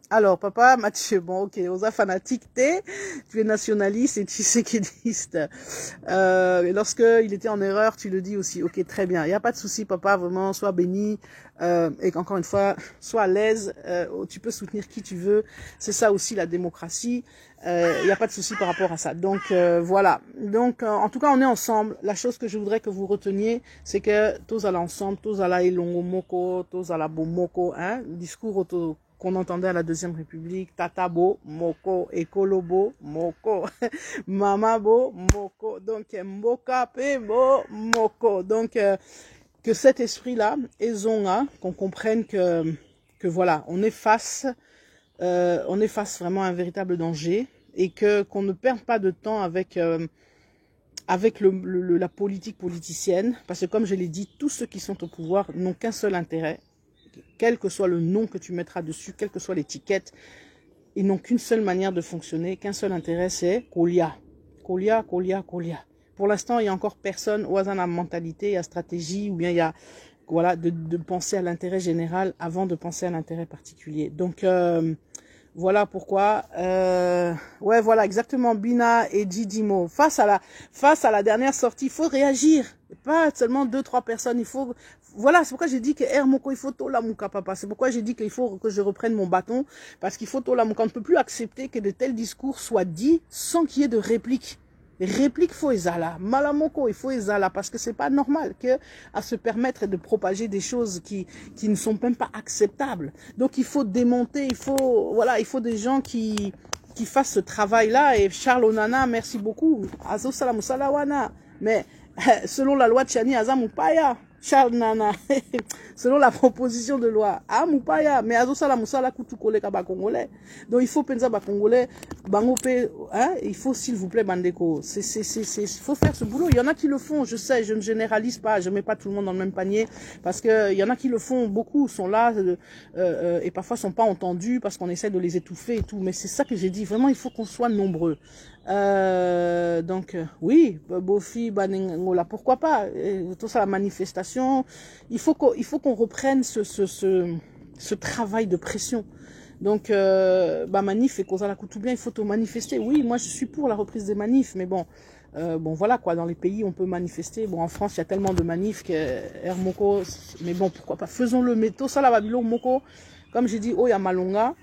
Alors, papa, Mathieu, bon, ok, Osa fanatique, tu es nationaliste et tu sais qu'édiste. Lorsque il était en erreur, tu le dis aussi. Ok, très bien. Il n'y a pas de souci, papa, vraiment, sois béni. Et encore une fois, sois à l'aise, tu peux soutenir qui tu veux, c'est ça aussi la démocratie, il n'y a pas de souci par rapport à ça. Donc voilà, donc en tout cas on est ensemble. La chose que je voudrais que vous reteniez, c'est que tous à l'ensemble, tous à la Elongo Moko, tous à la Bomoko, hein, discours qu'on entendait à la Deuxième République, Tatabo, Moko, Ekolobo, Moko, Mamabo, Moko, donc Mbokape, Moko, donc que cet esprit-là, Ezonga, qu'on comprenne que voilà, on est face vraiment à un véritable danger et qu'on ne perde pas de temps avec la politique politicienne, parce que comme je l'ai dit, tous ceux qui sont au pouvoir n'ont qu'un seul intérêt, quel que soit le nom que tu mettras dessus, quelle que soit l'étiquette, ils n'ont qu'une seule manière de fonctionner, qu'un seul intérêt, c'est Kolia. Kolia, Kolia, Kolia. Pour l'instant, il y a encore personne au hasard à mentalité, à stratégie, ou bien il y a voilà de penser à l'intérêt général avant de penser à l'intérêt particulier. Donc voilà pourquoi ouais voilà exactement Bina et Didimo face à la dernière sortie, il faut réagir, pas seulement 2-3 personnes, il faut voilà, c'est pourquoi j'ai dit que Moko il faut tola muka papa, c'est pourquoi j'ai dit qu'il faut que je reprenne mon bâton, parce qu'il faut tola muka, on ne peut plus accepter que de tels discours soient dits sans qu'il y ait de réplique. Réplique faut ezala, malamoko il faut ezala, parce que c'est pas normal que à se permettre de propager des choses qui ne sont même pas acceptables. Donc il faut démonter, il faut des gens qui fassent ce travail-là. Et Charles Onana, merci beaucoup. Azo salam salawana. Mais selon la loi de Chani Azamupaya, Charles Nana, selon la proposition de loi, Amupaya, mais Azo salam sala kutu kole kaba congolais. Donc il faut penser à congolais, bangope, hein, il faut s'il vous plaît bandeko, faut faire ce boulot. Il y en a qui le font, je sais, je ne généralise pas, je mets pas tout le monde dans le même panier, parce que il y en a qui le font, beaucoup sont là et parfois sont pas entendus parce qu'on essaie de les étouffer et tout. Mais c'est ça que j'ai dit, vraiment il faut qu'on soit nombreux. Oui, Bofi, Banengola, pourquoi pas? Tout ça, la manifestation. Il faut qu'on reprenne ce travail de pression. Donc, manif et cause à la couture bien, il faut tout manifester. Oui, moi je suis pour la reprise des manifs, mais bon, voilà quoi, dans les pays on peut manifester. Bon, en France il y a tellement de manifs que Moko, mais bon, pourquoi pas, faisons-le. Mais tout ça là, Babylon, Moko, comme j'ai dit, oh, il y a Malonga.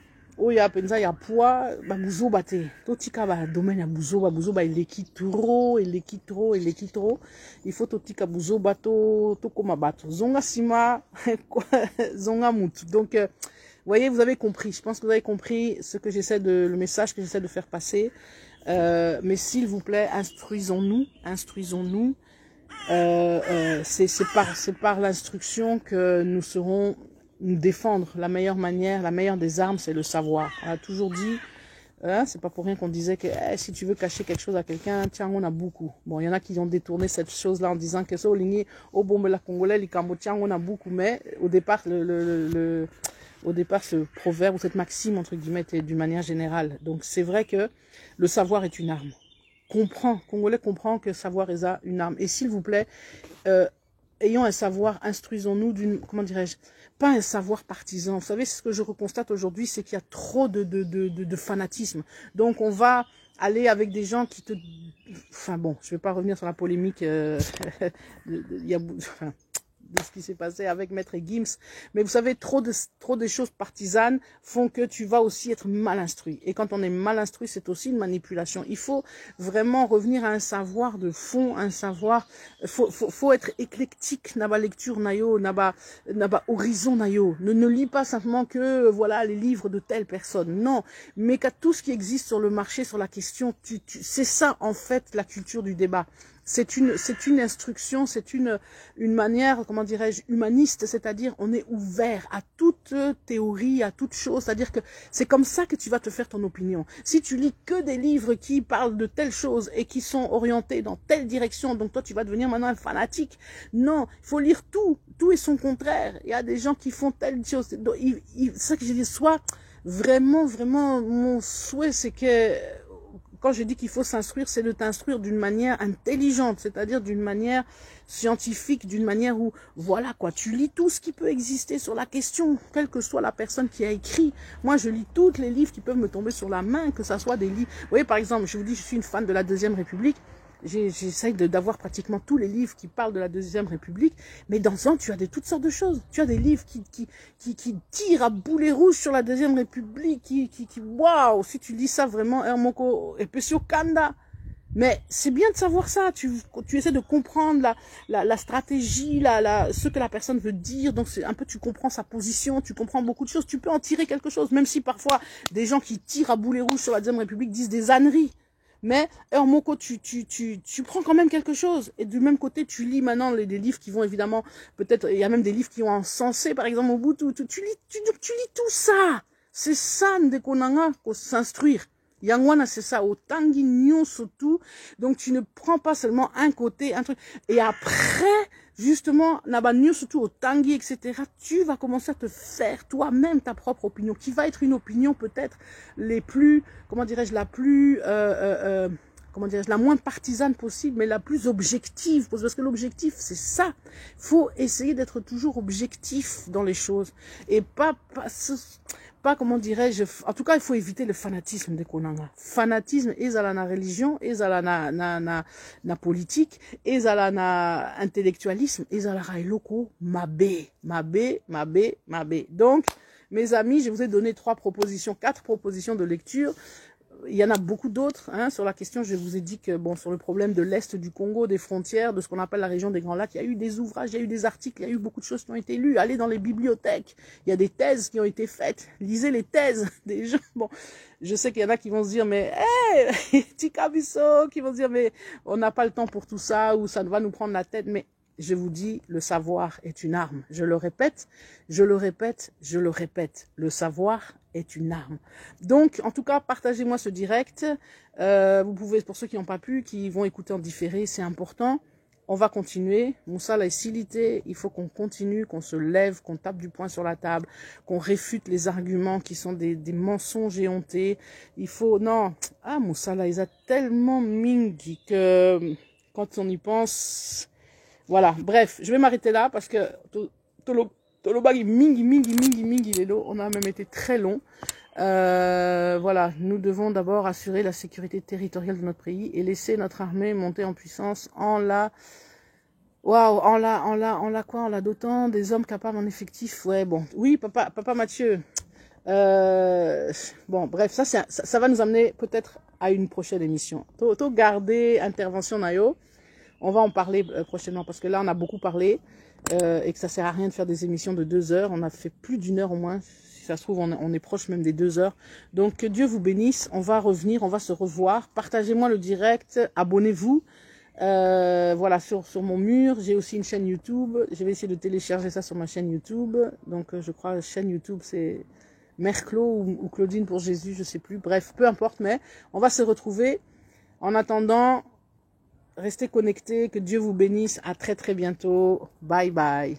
Oh, ya penza ya poa babuzo bate to tika ba domaine ya buzo ba eleki trop il faut to tika buzo bato to koma bato zonga sima zonga mutu. Donc voyez, vous avez compris, je pense que vous avez compris le message que j'essaie de faire passer. Mais s'il vous plaît, instruisons-nous. C'est par l'instruction que nous saurons nous défendre. La meilleure manière, la meilleure des armes, c'est le savoir. On a toujours dit, c'est pas pour rien qu'on disait que si tu veux cacher quelque chose à quelqu'un, tiens, on a beaucoup. Bon, il y en a qui ont détourné cette chose-là en disant que ça, au ligné, au bon, la Congolais, les Cambodgiens, on a beaucoup. Mais au départ, au départ, ce proverbe ou cette maxime, entre guillemets, était d'une manière générale. Donc, c'est vrai que le savoir est une arme. Congolais comprend que savoir est une arme. Et s'il vous plaît, ayons un savoir, instruisons-nous comment dirais-je, pas un savoir partisan. Vous savez, ce que je constate aujourd'hui, c'est qu'il y a trop de fanatisme. Donc, on va aller avec des gens qui enfin bon, je vais pas revenir sur la polémique, de ce qui s'est passé avec Maître Gims. Mais vous savez, trop de choses partisanes font que tu vas aussi être mal instruit. Et quand on est mal instruit, c'est aussi une manipulation. Il faut vraiment revenir à un savoir de fond, un savoir, faut être éclectique, naba lecture nayo, naba horizon nayo. Ne lis pas simplement que, voilà, les livres de telle personne. Non. Mais qu'à tout ce qui existe sur le marché, sur la question, c'est ça, en fait, la culture du débat. C'est une instruction, c'est une manière, comment dirais-je, humaniste, c'est-à-dire on est ouvert à toute théorie, à toute chose, c'est-à-dire que c'est comme ça que tu vas te faire ton opinion. Si tu lis que des livres qui parlent de telle chose et qui sont orientés dans telle direction, donc toi tu vas devenir maintenant un fanatique. Non, il faut lire tout et son contraire. Il y a des gens qui font telle chose. C'est ça que je dis, soit vraiment, mon souhait c'est que quand je dis qu'il faut s'instruire, c'est de t'instruire d'une manière intelligente, c'est-à-dire d'une manière scientifique, d'une manière où, voilà quoi, tu lis tout ce qui peut exister sur la question, quelle que soit la personne qui a écrit. Moi, je lis tous les livres qui peuvent me tomber sur la main, que ça soit des livres. Vous voyez, par exemple, je vous dis, je suis une fan de la Deuxième République. J'essaye d'avoir pratiquement tous les livres qui parlent de la Deuxième République, mais dans un, tu as toutes sortes de choses. Tu as des livres qui tirent à boulet rouge sur la Deuxième République, waouh, si tu lis ça vraiment, Hermoko et Pesio Kanda. Mais c'est bien de savoir ça, tu essaies de comprendre la stratégie, ce que la personne veut dire, donc c'est un peu, tu comprends sa position, tu comprends beaucoup de choses, tu peux en tirer quelque chose, même si parfois des gens qui tirent à boulet rouge sur la Deuxième République disent des âneries. Mais Moko, tu prends quand même quelque chose. Et du même côté, tu lis maintenant des livres qui vont évidemment, peut-être, il y a même des livres qui ont encensé, par exemple, au bout, tu lis tout ça. C'est ça, Ndekonanga, qu'on s'instruire. Yangwana, c'est ça, au tangi nyon surtout. Donc, tu ne prends pas seulement un côté, un truc. Et après, justement, naba nyon surtout au tangi, etc., tu vas commencer à te faire toi-même ta propre opinion, qui va être une opinion peut-être les plus, comment dirais-je, la plus, comment dirais-je, la moins partisane possible, mais la plus objective. Parce que l'objectif, c'est ça. Faut essayer d'être toujours objectif dans les choses. Et pas comment dirais-je, en tout cas, il faut éviter le fanatisme de Konanga. Fanatisme, ezala na religion, ezala na politique, ezala na intellectualisme, ezala ra eloko, mabe. Donc, mes amis, je vous ai donné 4 propositions de lecture. Il y en a beaucoup d'autres, sur la question, je vous ai dit que, bon, sur le problème de l'Est du Congo, des frontières, de ce qu'on appelle la région des Grands Lacs, il y a eu des ouvrages, il y a eu des articles, il y a eu beaucoup de choses qui ont été lues. Allez dans les bibliothèques, il y a des thèses qui ont été faites. Lisez les thèses des gens. Bon, je sais qu'il y en a qui vont se dire, mais, Tikabiso, qui vont se dire, mais on n'a pas le temps pour tout ça, ou ça va nous prendre la tête, mais je vous dis, le savoir est une arme. Je le répète, le savoir est une arme. Donc, en tout cas, partagez-moi ce direct. Vous pouvez, pour ceux qui n'ont pas pu, qui vont écouter en différé, c'est important. on va continuer. Moussa là est silité. Il faut qu'on continue, qu'on se lève, qu'on tape du poing sur la table, qu'on réfute les arguments qui sont des mensonges éhontés. Il faut, non. Ah, Moussa là, il a tellement mingi que quand on y pense, voilà. Bref, je vais m'arrêter là parce que Tolobagi mingi lelo. On a même été très long. Voilà, nous devons d'abord assurer la sécurité territoriale de notre pays et laisser notre armée monter en puissance en la dotant des hommes capables en effectif. Ouais, bon, oui, papa Mathieu. Bon, bref, ça va nous amener peut-être à une prochaine émission. Toto garder intervention Nayo. On va en parler prochainement parce que là, on a beaucoup parlé et que ça sert à rien de faire des émissions de 2 heures. On a fait plus d'1 heure au moins. Si ça se trouve, on est proche même des 2 heures. Donc, que Dieu vous bénisse. On va revenir, on va se revoir. Partagez-moi le direct. Abonnez-vous. Voilà, sur mon mur. J'ai aussi une chaîne YouTube. Je vais essayer de télécharger ça sur ma chaîne YouTube. Donc, je crois la chaîne YouTube, c'est Merclo ou Claudine pour Jésus, je sais plus. Bref, peu importe, mais on va se retrouver. En attendant, restez connectés. Que Dieu vous bénisse. À très, très bientôt. Bye, bye.